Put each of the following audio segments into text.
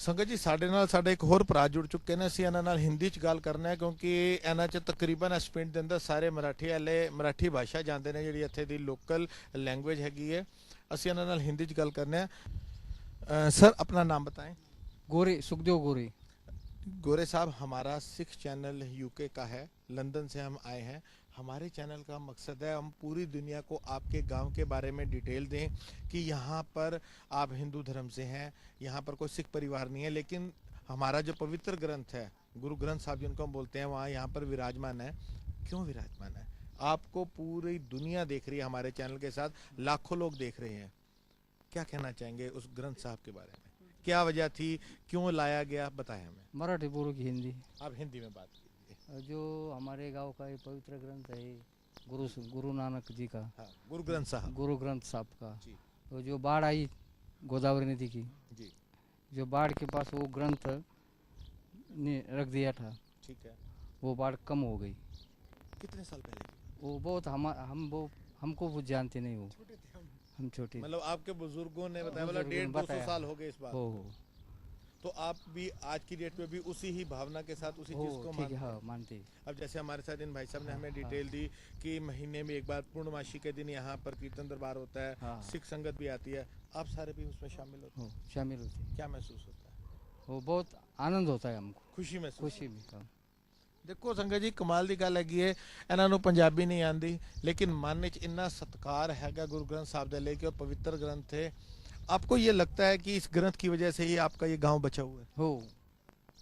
ਸੰਗਤ ਜੀ ਸਾਡੇ ਨਾਲ ਸਾਡਾ ਇੱਕ ਹੋਰ ਭਰਾ ਜੁੜ ਚੁੱਕੇ ਨੇ। ਅਸੀਂ ਇਹਨਾਂ ਨਾਲ ਹਿੰਦੀ ਚ ਗੱਲ ਕਰਨਾ ਹੈ ਕਿਉਂਕਿ ਇਹਨਾਂ ਚ ਤਕਰੀਬਨ ਇਸ ਪਿੰਡ ਦੇ ਅੰਦਰ ਸਾਰੇ ਮਰਾਠੀ ਵਾਲੇ ਮਰਾਠੀ ਭਾਸ਼ਾ ਜਾਣਦੇ ਨੇ, ਜਿਹੜੀ ਇੱਥੇ ਦੀ ਲੋਕਲ लैंग्वेज हैगी है। ਅਸੀਂ ਇਹਨਾਂ ਨਾਲ ਹਿੰਦੀ ਚ ਗੱਲ करने हैं। सर अपना नाम बताएं। गोरे, सुखदेव गोरे। गोरे साहब, हमारा सिख चैनल यूके का है, लंदन से हम आए हैं। हमारे चैनल का मकसद है हम पूरी दुनिया को आपके गांव के बारे में डिटेल दें कि यहाँ पर आप हिंदू धर्म से हैं, यहाँ पर कोई सिख परिवार नहीं है, लेकिन हमारा जो पवित्र ग्रंथ है गुरु ग्रंथ साहब जिनको हम बोलते हैं वहाँ यहाँ पर विराजमान है। क्यों विराजमान है? आपको पूरी दुनिया देख रही है, हमारे चैनल के साथ लाखों लोग देख रहे हैं। क्या कहना चाहेंगे उस ग्रंथ साहब के बारे में? क्या वजह थी, क्यों लाया गया, बताएं हमें। मराठी बोलो की हिंदी? आप हिंदी में बात कीजिए। जो हमारे गांव का ये पवित्र ग्रंथ है, गुरु नानक जी का। हाँ, गुरु ग्रंथ साहब। गुरु ग्रंथ साहब का। जी। तो जो बाढ़ आई गोदावरी नदी की, जी। जो बाढ़ के पास वो ग्रंथ ने रख दिया था, ठीक है। वो बाढ़ कम हो गई। कितने साल पहले? वो बहुत हमको वो जानते नहीं, वो हम छोटे। मतलब आपके बुजुर्गों ने बताया, मतलब बुजुर्गों ने 150-200 साल हो गए इस बात हो को। तो आप भी आज की डेट में भी उसी ही भावना के साथ उसी चीज को ठीक मानते है, हैं? हाँ मानते हैं। अब जैसे हमारे साथ इन भाई साहब ने हमें हाँ, डिटेल दी कि महीने में एक बार पूर्णमासी के दिन यहाँ पर कीर्तन दरबार होता है, हाँ। सिख संगत भी आती है, आप सारे भी उसमें शामिल होते हैं? शामिल होते हैं। क्या महसूस होता है? वो बहुत आनंद होता है हमको, खुशी महसूस? खुशी भी। हाँ। देखो संगत जी, कमाल ਦੀ ਗੱਲ ਹੈਗੀ ਹੈ, ਇਹਨਾਂ ਨੂੰ ਪੰਜਾਬੀ नहीं आती लेकिन मन ਵਿੱਚ ਇੰਨਾ ਸਤਿਕਾਰ हैगा गुरु ग्रंथ साहब ਦੇ ਲਈ कि वो पवित्र ग्रंथ है। आपको ये लगता है कि इस ग्रंथ की वजह से ही आपका ये गांव बचा हुआ है? हो,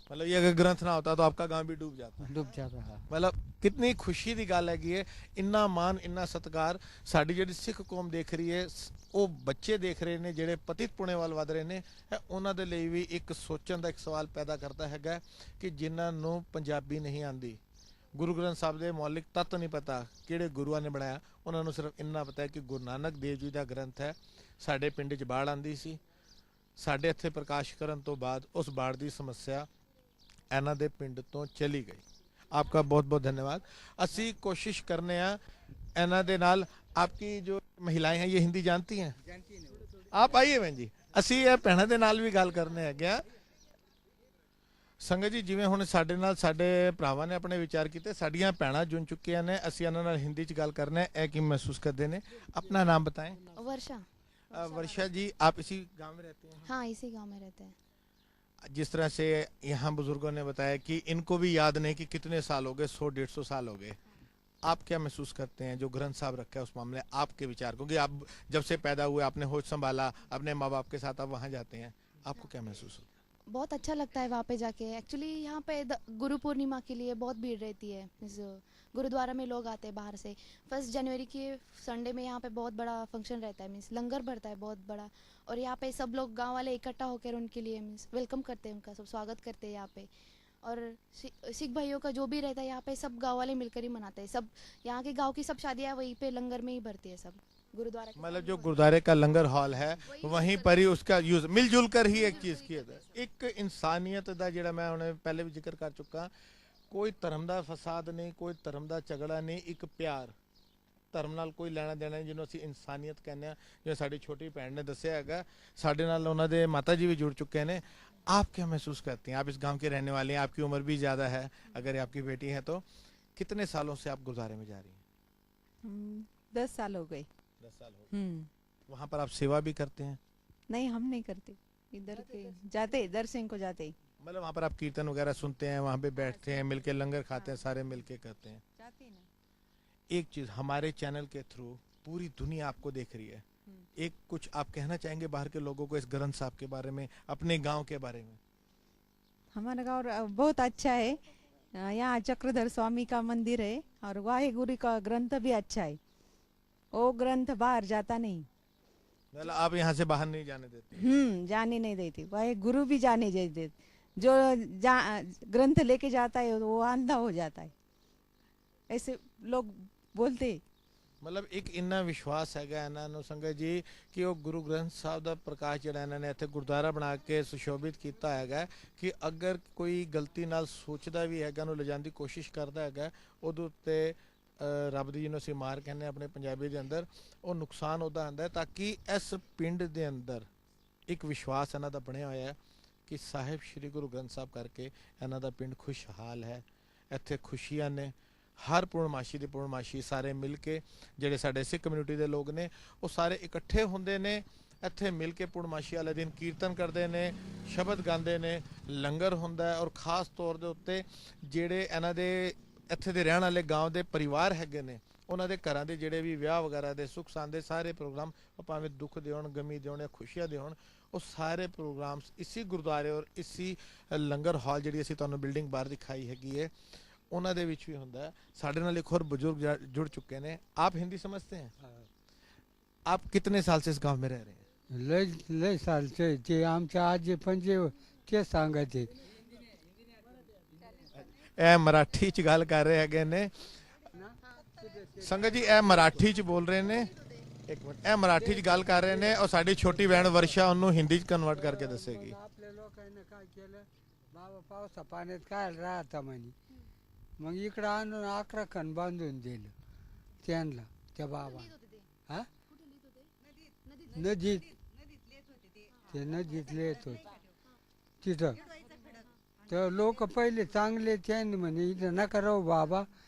मतलब ये अगर ग्रंथ ना होता तो आपका गांव भी डूब जाता। डूब जाता है। मतलब कितनी खुशी की गल हैगी है। इन्ना मान इन्ना सत्कार साडी जिहड़ी सिख कौम देख रही है, वो बच्चे देख रहे ने जिहड़े पतित पुणे वाल वध रहे ने, उन्हां दे लई भी एक सोचण दा एक सवाल पैदा करता हैगा कि जिन्हां नूं पंजाबी नहीं आंदी, गुरु ग्रंथ साहब दे मौलिक तत्त नहीं पता किहड़े गुरुआं ने बनाया, उन्हां नूं सिर्फ इन्ना पता है कि गुरु नानक देव जी दा ग्रंथ है। साडे पिंड 'च बाढ़ आंदी सी, साडे इत्थे प्रकाश करन तो बाद उस बाढ़ दी समस्या ਇਹਨਾਂ ਦੇ ਪਿੰਡ ਤੋਂ ਚਲੀ ਗਈ। आपका बहुत बहुत धन्यवाद। ਅਸੀਂ कोशिश करने हैं ਇਹਨਾਂ ਦੇ ਨਾਲ। आपकी जो महिलाएं हैं ये हिंदी जानती हैं? आप आइए बहन जी, ਅਸੀਂ ਇਹ ਭੈਣਾਂ ਦੇ ਨਾਲ ਵੀ ਗੱਲ ਕਰਨੇ ਹੈਗੇ ਆ। ਸੰਗਤ ਜੀ, ਜਿਵੇਂ ਹੁਣ ਸਾਡੇ ਨਾਲ ਸਾਡੇ ਭਰਾਵਾਂ ਨੇ ਆਪਣੇ ਵਿਚਾਰ ਕੀਤੇ, ਸਾਡੀਆਂ ਭੈਣਾਂ ਜੁੜ ਚੁੱਕੀਆਂ ਨੇ, ਅਸੀਂ ਇਹਨਾਂ ਨਾਲ ਹਿੰਦੀ 'ਚ ਗੱਲ ਕਰਨਾ ਹੈ। ਇਹ ਕੀ महसूस करते हैं? अपना नाम बताएं। वर्षा। वर्षा जी, आप इसी गाँव में रहते हैं? हाँ, इसी गांव में रहते हैं। जिस तरह से यहाँ बुजुर्गों ने बताया कि इनको भी याद नहीं कि कितने साल हो गए, 100-150 साल हो गए। आप क्या महसूस करते हैं जो ग्रंथ साहब रखा है उस मामले, आपके विचार? क्योंकि आप जब से पैदा हुए आपने होश संभाला, अपने माँ बाप के साथ आप वहाँ जाते हैं, आपको क्या महसूस होता है? बहुत अच्छा लगता है वहाँ पे जाके। एक्चुअली यहाँ पे गुरु पूर्णिमा के लिए बहुत भीड़ रहती है। गुरुद्वारा में लोग आते हैं बाहर से। 1 जनवरी के संडे में यहाँ पे बहुत बड़ा फंक्शन रहता है, मीन्स लंगर भरता है बहुत बड़ा, और यहाँ पे सब लोग गांव वाले इकट्ठा होकर उनके लिए मीन्स वेलकम करते हैं, उनका सब स्वागत करते हैं यहाँ पे। और सिख भाइयों का जो भी रहता है यहाँ पे सब गांव वाले मिलकर ही मनाते हैं। सब यहाँ के गांव की सब शादियाँ वहीं पे लंगर में ही भरती है सब गुरुद्वारा। मतलब जो गुरुद्वारे का लंगर हॉल है वहीं पर ही उसका यूज मिलजुल कर ही एक चीज की है। एक इंसानियत का जिहड़ा मैं उन्हें पहले भी जिक्र कर चुका, कोई धर्म का फसाद नहीं, कोई धर्म का झगड़ा नहीं, एक प्यार। धर्म नाल कोई लेना देना नहीं, जिन्होंने असीं इंसानियत कहने हैं। जो साड़ी छोटी भैन ने दस्सिया हैगा, साडे नाल उन्हां दे माता जी भी जुड़ चुके हैं। आप क्या महसूस करती हैं? आप इस गांव के रहने वाले हैं, आपकी उम्र भी ज़्यादा है, अगर आपकी बेटी है तो कितने सालों से आप गुरुद्वारे में जा रही हैं? 10 साल हो गए। 10 साल हो गए। वहाँ पर आप सेवा भी करते हैं? नहीं, हम नहीं करते, इधर के जाते, दर्शन को जाते। मतलब वहाँ पर आप कीर्तन वगैरह सुनते हैं, वहाँ पे बैठते हैं, मिलके लंगर खाते हैं, सारे मिलके करते हैं? जाते ना। एक चीज, हमारे चैनल के थ्रू पूरी दुनिया आपको देख रही है, एक कुछ आप कहना चाहेंगे बाहर के लोगों को इस ग्रंथ साहब के बारे में, अपने गांव के बारे में? हमारा गाँव बहुत अच्छा है। यहाँ चक्रधर स्वामी का मंदिर है और वाहेगुरु का ग्रंथ भी अच्छा है। वो ग्रंथ बाहर जाता नहीं। मतलब आप यहाँ से बाहर नहीं जाने देते? जाने नहीं देती। वाहेगुरु भी जाने देते। जो ग्रंथ लेके जाता है वो अंधा हो जाता है, ऐसे लोग बोलते। मतलब एक इन्ना विश्वास हैगा इन्हां नूं संगत जी कि वो गुरु ग्रंथ साहब दा प्रकाश जिहड़ा इन्हां ने इत्थे गुरुद्वारा बना के सुशोभित कीता हैगा कि अगर कोई गलती नाल सोचदा भी हैगा, नूं लिजाण दी कोशिश करदा हैगा, उहदे उत्ते रब दी जिन्हों असीं मार कहने अपने पंजाबी दे अंदर, वो नुकसान उहदा हुंदा है। ताकि इस पिंड दे अंदर एक विश्वास इन्हां दा बणिया होया है ਕਿ ਸਾਹਿਬ ਸ੍ਰੀ ਗੁਰੂ ਗ੍ਰੰਥ ਸਾਹਿਬ ਕਰਕੇ ਇਹਨਾਂ ਦਾ ਪਿੰਡ ਖੁਸ਼ਹਾਲ ਹੈ। ਇੱਥੇ ਖੁਸ਼ੀਆਂ ਨੇ। ਹਰ ਪੂਰਨਮਾਸ਼ੀ ਦੀ ਪੂਰਨਮਾਸ਼ੀ ਸਾਰੇ ਮਿਲ ਕੇ ਜਿਹੜੇ ਸਾਡੇ ਸਿੱਖ ਕਮਿਊਨਿਟੀ ਦੇ ਲੋਕ ਨੇ ਉਹ ਸਾਰੇ ਇਕੱਠੇ ਹੁੰਦੇ ਨੇ। ਇੱਥੇ ਮਿਲ ਕੇ ਪੂਰਨਮਾਸ਼ੀ ਵਾਲੇ ਦਿਨ ਕੀਰਤਨ ਕਰਦੇ ਨੇ, ਸ਼ਬਦ ਗਾਉਂਦੇ ਨੇ, ਲੰਗਰ ਹੁੰਦਾ ਹੈ। ਔਰ ਖਾਸ ਤੌਰ ਦੇ ਉੱਤੇ ਜਿਹੜੇ ਇਹਨਾਂ ਦੇ ਇੱਥੇ ਦੇ ਰਹਿਣ ਵਾਲੇ ਗਾਂਵ ਦੇ ਪਰਿਵਾਰ ਹੈਗੇ ਨੇ ਉਹਨਾਂ ਦੇ ਘਰਾਂ ਦੇ ਜਿਹੜੇ ਵੀ ਵਿਆਹ ਵਗੈਰਾ ਦੇ ਸੁੱਖ ਸਾਂਦ ਦੇ ਸਾਰੇ ਪ੍ਰੋਗਰਾਮ, ਭਾਵੇਂ ਦੁੱਖ ਦੇ ਹੋਣ, ਗਮੀ ਦੇ ਹੋਣ ਜਾਂ ਖੁਸ਼ੀਆਂ ਦੇ ਹੋਣ, ਉਹ ਸਾਰੇ ਪ੍ਰੋਗਰਾਮਸ ਇसी ਗੁਰਦੁਆਰੇ ਔਰ ਇसी ਲੰਗਰ ਹਾਲ ਜਿਹੜੀ ਅਸੀਂ ਤੁਹਾਨੂੰ ਬਿਲਡਿੰਗ ਬਾਹਰ ਦਿਖਾਈ ਹੈਗੀ ਹੈ ਉਹਨਾਂ ਦੇ ਵਿੱਚ ਵੀ ਹੁੰਦਾ ਹੈ। ਸਾਡੇ ਨਾਲ एक और बुजुर्ग जुड़ चुके हैं। आप हिंदी समझते हैं? आप कितने साल से इस गांव में रह रहे हैं? लय साल से जे आमच्या आजी पंजे ते सांगायचे ਇਹ ਮਰਾਠੀ ਚ ਗੱਲ ਕਰ ਰਹੇ ਹੈਗੇ ਨੇ ਸੰਗਤ ਜੀ। ਇਹ ਮਰਾਠੀ ਚ ਬੋਲ ਰਹੇ ਨੇ। ਇੱਕ ਮਿੰਟ, ਇਹ ਮਰਾਠੀ ਚ ਗੱਲ ਕਰ ਰਹੇ ਨੇ ਔਰ ਸਾਡੀ ਛੋਟੀ ਭੈਣ ਵਰਸ਼ਾ ਉਹਨੂੰ ਹਿੰਦੀ ਚ ਕਨਵਰਟ ਕਰਕੇ ਦੱਸੇਗੀ। आपल्या लोकांनी काय केलं बाबा पावसा पाण्यात काय राहता म्हणे मग इकडं आणून 11 खण बांधून दिलं त्यांना त्या बाबा हा नदीत ते नदीत येत होते तिथं तर लोक पहिले चांगले त्यांनी म्हणे इथं नका राहू बाबा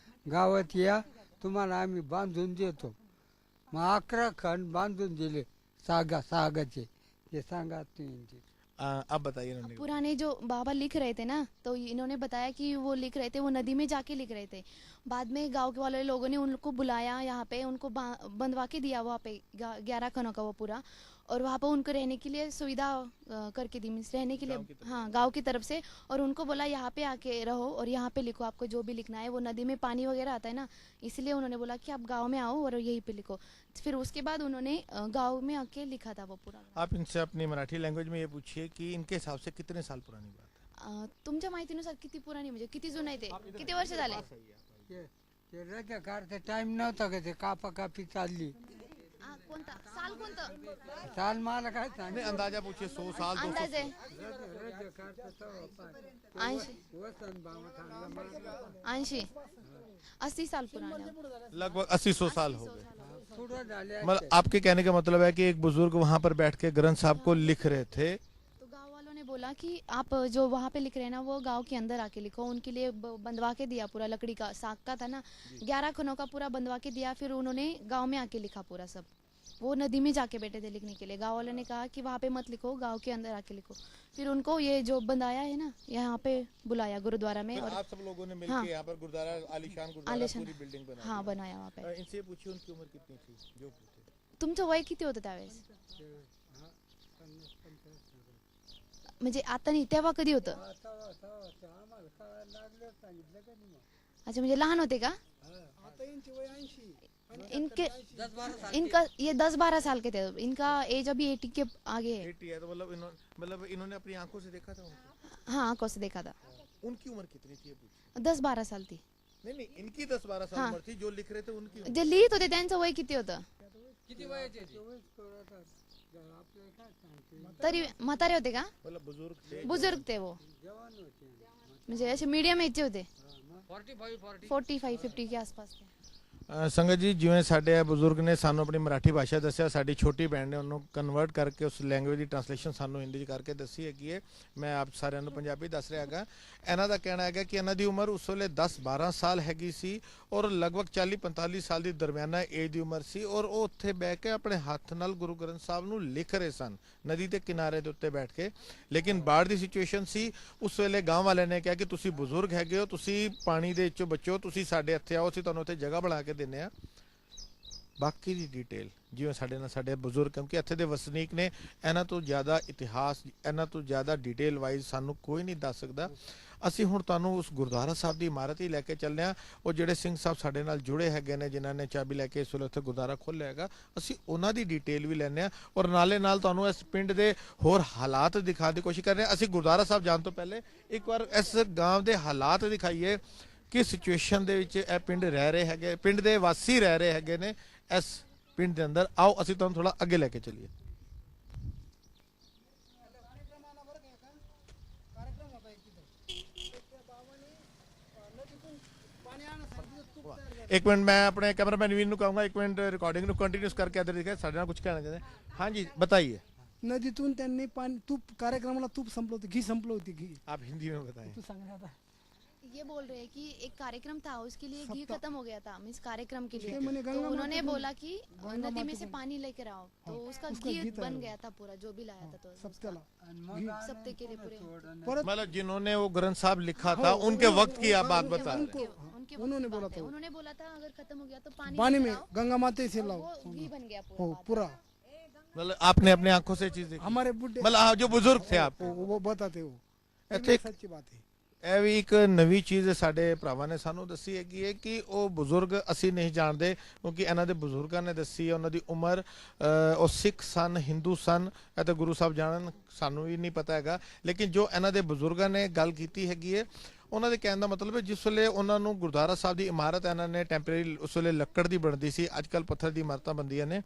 गावात या तुम्हाला आम्ही बांधून देतो। मग 11 खण बांधून दिले सागाचे ते सांगा तुम्ही। अब बताइए उन्होंने। पुराने जो बाबा लिख रहे थे ना, तो इन्होंने बताया कि वो लिख रहे थे, वो नदी में जाके लिख रहे थे। बाद में गांव के वाले लोगों ने उनको बुलाया यहाँ पे, उनको बंधवा के दिया वहाँ पे 11 खनों का वो पूरा, और वहाँ पर उनको रहने के लिए सुविधा करके दी, मीन्स रहने के लिए, हाँ गांव की तरफ से। और उनको बोला यहाँ पे आके रहो और यहाँ पे लिखो, आपको जो भी लिखना है। वो नदी में पानी वगैरह आता है ना, इसलिए उन्होंने बोला कि आप गांव में आओ और यहीं पे लिखो। फिर उसके बाद उन्होंने गांव में आके लिखा था वो पूरा। आप इनसे अपनी मराठी लैंग्वेज में ये पूछिए कि इनके हिसाब से कितने साल पुरानी बात है? तुमच्या माहितीनुसार किती पुराणी, म्हणजे किती जुनं आहे ते, किती वर्ष झाले? ते रजा काढता टाइम नव्हता का ते कापा कापी चालली कोणता साल, कोणतं चाल मला काय सांग नहीं, अंदाजा पूछिए 100 साल 200 अंदाजे? रजा काढता तेव्हा 80 वसन बाबा थांबला मला 80 80 साल पुराने। लगभग 80-100 साल हो गए। पुढं झाले मतलब आपके कहने का मतलब है कि एक बुजुर्ग वहां पर बैठ के ग्रंथ साहब को लिख रहे थे। तो गांव वालों ने बोला कि आप जो वहाँ पे लिख रहे हैं ना, वो गांव के अंदर आके लिखो। उनके लिए बंधवा के दिया पूरा, लकड़ी का साग का था ना, 11 खनों का पूरा बंधवा के दिया। फिर उन्होंने गांव में आके लिखा पूरा सब। वो नदी में जाके बैठे थे लिखने के लिए। गांव वालों ने कहा कि वहाँ पे मत लिखो, गांव के अंदर आके लिखो। फिर उनको ये जो बंधाया है ना, यहाँ पे बुलाया गुरुद्वारा में। और आप सब लोगों ने मिलकर हाँ। यहाँ पर गुरुद्वारा आलीशान गुरुद्वारा आलीशान। पूरी बिल्डिंग बनाई। हाँ बनाया वहाँ पे। इनसे पूछिए उनकी उम्र कितनी थी जो पूछे। तुमचं वय किती होतं त्यावेळेस? म्हणजे आता नाही, तेव्हा कधी होतं? आम्हाला कळायला लागलं सांगितलं का नाही मग अच्छा, म्हणजे लहान होते का? इनका ये 10-12 साल के थे। इनका एज अभी 80 के आगे है। 80 है तो मतलब इन्होंने अपनी आंखों से देखा था उनको? हाँ आंखों से देखा था। उनकी उम्र कितनी थी ये पूछिए। 10-12 साल थी। नहीं इनकी 10-12 साल हाँ। उम्र थी, जो लिख रहे थे उनकी उम्र। जे लिहित होते त्यांचं वय किती होतं? तरी म्हातारे होते का? मतलब बुजुर्ग थे। बुजुर्ग थे वो, म्हणजे ऐसे मीडियम एज होते, 45-50 के आसपास थे। ਸੰਗਤ ਜੀ, ਜਿਵੇਂ ਸਾਡੇ ਬਜ਼ੁਰਗ ਨੇ ਸਾਨੂੰ ਆਪਣੀ ਮਰਾਠੀ ਭਾਸ਼ਾ ਦੱਸਿਆ, ਸਾਡੀ ਛੋਟੀ ਭੈਣ ਨੇ ਉਹਨੂੰ ਕਨਵਰਟ ਕਰਕੇ ਉਸ ਲੈਂਗੁਏਜ ਦੀ ਟ੍ਰਾਂਸਲੇਸ਼ਨ ਸਾਨੂੰ ਹਿੰਦੀ 'ਚ ਕਰਕੇ ਦੱਸੀ ਹੈਗੀ ਹੈ। ਮੈਂ ਆਪ ਸਾਰਿਆਂ ਨੂੰ ਪੰਜਾਬੀ ਦੱਸ ਰਿਹਾ ਹੈਗਾ। ਇਹਨਾਂ ਦਾ ਕਹਿਣਾ ਹੈਗਾ ਕਿ ਇਹਨਾਂ ਦੀ ਉਮਰ ਉਸ ਵੇਲੇ 10-12 ਸਾਲ ਹੈਗੀ ਸੀ ਔਰ ਲਗਭਗ 40-45 ਸਾਲ ਦੀ ਦਰਮਿਆਨਾ ਏਜ ਦੀ ਉਮਰ ਸੀ। ਔਰ ਉਹ ਉੱਥੇ ਬਹਿ ਕੇ ਆਪਣੇ ਹੱਥ ਨਾਲ ਗੁਰੂ ਗ੍ਰੰਥ ਸਾਹਿਬ ਨੂੰ ਲਿਖ ਰਹੇ ਸਨ ਨਦੀ ਦੇ ਕਿਨਾਰੇ ਦੇ ਉੱਤੇ ਬੈਠ ਕੇ। ਲੇਕਿਨ ਬਾੜ ਦੀ ਸਿਚੁਏਸ਼ਨ ਸੀ ਉਸ ਵੇਲੇ। ਗਾਂਵ ਵਾਲਿਆਂ ਨੇ ਕਿਹਾ ਕਿ ਤੁਸੀਂ ਬਜ਼ੁਰਗ ਹੈਗੇ ਹੋ, ਤੁਸੀਂ ਪਾਣੀ ਦੇ ਵਿੱਚੋਂ ਬਚੋ, ਤੁਸੀਂ ਸਾਡੇ ਇੱਥੇ ਆਓ, ਅਸੀਂ ਤੁਹਾਨੂੰ ਉੱਥੇ ਜਗ੍ਹਾ ਬਣਾ ਕੇ ਦਿੰਦੇ ਆ। ਬਾਕੀ ਦੀ ਡਿਟੇਲ ਜਿਵੇਂ ਸਾਡੇ ਨਾਲ ਸਾਡੇ ਬਜ਼ੁਰਗ, ਕਿਉਂਕਿ ਇੱਥੇ ਦੇ ਵਸਨੀਕ ਨੇ, ਇਹਨਾਂ ਤੋਂ ਜ਼ਿਆਦਾ ਇਤਿਹਾਸ, ਇਹਨਾਂ ਤੋਂ ਜ਼ਿਆਦਾ ਡਿਟੇਲ ਵਾਈਜ਼ ਸਾਨੂੰ ਕੋਈ ਨਹੀਂ ਦੱਸ ਸਕਦਾ। ਅਸੀਂ ਹੁਣ ਤੁਹਾਨੂੰ ਉਸ ਗੁਰਦੁਆਰਾ ਸਾਹਿਬ ਦੀ ਇਮਾਰਤ ਹੀ ਲੈ ਕੇ ਚੱਲਦੇ ਹਾਂ। ਉਹ ਜਿਹੜੇ ਸਿੰਘ ਸਾਹਿਬ ਸਾਡੇ ਨਾਲ ਜੁੜੇ ਹੈਗੇ ਨੇ, ਜਿਨ੍ਹਾਂ ਨੇ ਚਾਬੀ ਲੈ ਕੇ ਇਸ ਵੇਲੇ ਉੱਥੇ ਗੁਰਦੁਆਰਾ ਖੋਲ੍ਹਿਆ ਹੈਗਾ, ਅਸੀਂ ਉਹਨਾਂ ਦੀ ਡਿਟੇਲ ਵੀ ਲੈਂਦੇ ਹਾਂ ਔਰ ਨਾਲੇ ਨਾਲ ਤੁਹਾਨੂੰ ਇਸ ਪਿੰਡ ਦੇ ਹੋਰ ਹਾਲਾਤ ਦਿਖਾਉਣ ਦੀ ਕੋਸ਼ਿਸ਼ ਕਰ ਰਹੇ ਹਾਂ। ਅਸੀਂ ਗੁਰਦੁਆਰਾ ਸਾਹਿਬ ਜਾਣ ਤੋਂ ਪਹਿਲੇ ਇੱਕ ਵਾਰ ਇਸ ਗਾਂਵ ਦੇ ਹਾਲਾਤ ਦਿਖਾਈਏ ਕਿ ਸਿਚੁਏਸ਼ਨ ਦੇ ਵਿੱਚ ਇਹ ਪਿੰਡ ਰਹਿ ਰਹੇ ਹੈਗੇ, ਪਿੰਡ ਦੇ ਵਾਸੀ ਰਹਿ ਰਹੇ ਹੈਗੇ ਨੇ ਇਸ ਪਿੰਡ ਦੇ ਅੰਦਰ। ਆਓ ਅਸੀਂ ਤੁਹਾਨੂੰ ਥੋੜਾ ਅੱਗੇ ਲੈ ਕੇ ਚੱਲੀਏ। एक मिनट, मैं अपने कैमरामैन वीर को कहूँगा एक मिनट रिकॉर्डिंग को कंटिन्यूस करके इधर दिखाए, साढ़े ना कुछ कहना चाहते हैं। हाँ जी बताइए। नदीतून त्यांनी पाणी तूप कार्यक्रमाला तूप संपलं होतं, घी संपलं होती घी. आप हिंदी में बताएं. तू सांग ना आता. ये बोल रहे हैं कि एक कार्यक्रम था उसके लिए घी सप्ताह- खत्म हो गया था मीन्स कार्यक्रम के लिए, ते म्हणे तो गंगा उन्होंने माता बोला कि गंगा नदी में माता से को- पानी लेकर आओ, तो उसका उसका घी घी तैयार बन हुआ. गया था पूरा जो भी लाया था, तो सप्त्याला सप्ते के लिए पूरे परत मतलब जिन्होंने वो ग्रंथ साहब लिखा था हो, उनके उन्होंने- वक्त की आप बात उनके- बता रहे हैं. उनको- उनके उन्होंने वक्त की बोला बात है। था. उन्होंने बोला था अगर खत्म हो गया तो पानी पानी लेकर में आओ, गंगा माते से और लाओ. वो घी बन गया हो पूरा पूरा मतलब आपने अपने आंखों से चीज देखी. हमारे बुढ़े मतलब हाँ, जो बुजुर्ग थे आप. वो बताते हो. ਇੱਥੇ ਇੱਕ सच्ची बात है. ਇਹ ਵੀ ਇੱਕ ਨਵੀਂ ਚੀਜ਼ ਸਾਡੇ ਭਰਾਵਾਂ ਨੇ ਸਾਨੂੰ ਦੱਸੀ ਹੈਗੀ ਹੈ ਕਿ ਉਹ ਬਜ਼ੁਰਗ ਅਸੀਂ ਨਹੀਂ ਜਾਣਦੇ ਕਿਉਂਕਿ ਇਹਨਾਂ ਦੇ ਬਜ਼ੁਰਗਾਂ ਨੇ ਦੱਸੀ ਹੈ ਉਹਨਾਂ ਦੀ ਉਮਰ. ਉਹ ਸਿੱਖ ਸਨ, ਹਿੰਦੂ ਸਨ, ਇਹ ਤਾਂ ਗੁਰੂ ਸਾਹਿਬ ਜਾਣਨ, ਸਾਨੂੰ ਵੀ ਨਹੀਂ ਪਤਾ ਹੈਗਾ. ਲੇਕਿਨ ਜੋ ਇਹਨਾਂ ਦੇ ਬਜ਼ੁਰਗਾਂ ਨੇ ਗੱਲ ਕੀਤੀ ਹੈਗੀ ਹੈ ਉਹਨਾਂ ਦੇ ਕਹਿਣ ਦਾ ਮਤਲਬ ਹੈ ਜਿਸ ਵੇਲੇ ਉਹਨਾਂ ਨੂੰ ਗੁਰਦੁਆਰਾ ਸਾਹਿਬ ਦੀ ਇਮਾਰਤ ਇਹਨਾਂ ਨੇ ਟੈਂਪਰੇਰੀ ਉਸ ਵੇਲੇ ਲੱਕੜ ਦੀ ਬਣਦੀ ਸੀ, ਅੱਜ ਕੱਲ ਪੱਥਰ ਦੀ ਇਮਾਰਤਾਂ ਬਣਦੀਆਂ ਨੇ.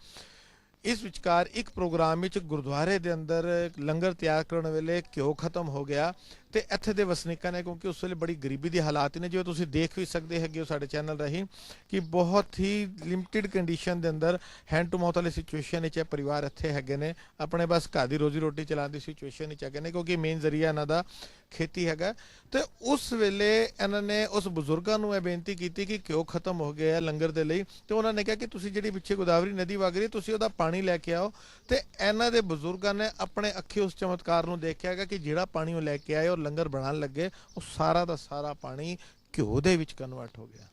ਇਸ ਵਿਚਕਾਰ ਇੱਕ ਪ੍ਰੋਗਰਾਮ ਵਿੱਚ ਗੁਰਦੁਆਰੇ ਦੇ ਅੰਦਰ ਲੰਗਰ ਤਿਆਰ ਕਰਨ ਵੇਲੇ ਘਿਓ ਖਤਮ ਹੋ ਗਿਆ ਤੇ ਇੱਥੇ ਦੇ ਵਸਨੀਕਾਂ ਨੇ, ਕਿਉਂਕਿ ਉਸ ਵੇਲੇ ਬੜੀ ਗਰੀਬੀ ਦੀ ਹਾਲਾਤ ਨੇ, ਜਿਵੇਂ ਤੁਸੀਂ ਦੇਖ ਵੀ ਸਕਦੇ ਹੈਗੇ ਹੋ ਸਾਡੇ ਚੈਨਲ ਰਾਹੀਂ ਕਿ ਬਹੁਤ ਹੀ ਲਿਮਟਿਡ ਕੰਡੀਸ਼ਨ ਦੇ ਅੰਦਰ ਹੈਂਡ ਟੂ ਮਾਊਥ ਵਾਲੀ ਸਿਚੁਏਸ਼ਨ ਵਿੱਚ ਇਹ ਪਰਿਵਾਰ ਇੱਥੇ ਹੈਗੇ ਨੇ, ਆਪਣੇ ਬਸ ਘਰ ਦੀ ਰੋਜ਼ੀ ਰੋਟੀ ਚਲਾਉਣ ਦੀ ਸਿਚੁਏਸ਼ਨ ਵਿੱਚ ਹੈਗੇ ਨੇ ਕਿਉਂਕਿ ਮੇਨ ਜ਼ਰੀਆ ਇਹਨਾਂ ਦਾ ਖੇਤੀ ਹੈਗਾ. ਤੇ ਉਸ ਵੇਲੇ ਇਹਨਾਂ ਨੇ ਉਸ ਬਜ਼ੁਰਗਾਂ ਨੂੰ ਇਹ ਬੇਨਤੀ ਕੀਤੀ ਕਿ ਘਿਓ ਖਤਮ ਹੋ ਗਿਆ ਲੰਗਰ ਦੇ ਲਈ, ਤੇ ਉਹਨਾਂ ਨੇ ਕਿਹਾ ਕਿ ਤੁਸੀਂ ਜਿਹੜੀ ਪਿੱਛੇ ਗੋਦਾਵਰੀ ਨਦੀ ਵਗ ਰਹੀ ਤੁਸੀਂ ਉਹਦਾ ਪਾਣੀ ਲੈ ਕੇ ਆਓ. ਤੇ ਇਹਨਾਂ ਦੇ ਬਜ਼ੁਰਗਾਂ ਨੇ ਆਪਣੇ ਅੱਖੀ ਉਸ ਚਮਤਕਾਰ ਨੂੰ ਦੇਖਿਆ ਹੈਗਾ ਕਿ ਜਿਹੜਾ ਪਾਣੀ ਉਹ ਲੈ ਕੇ ਆਏ ਔਰ ਲੰਗਰ ਬਣਾਉਣ ਲੱਗੇ ਉਹ ਸਾਰਾ ਦਾ ਸਾਰਾ ਪਾਣੀ घ्यो ਦੇ ਵਿੱਚ ਕਨਵਰਟ ਹੋ ਗਿਆ.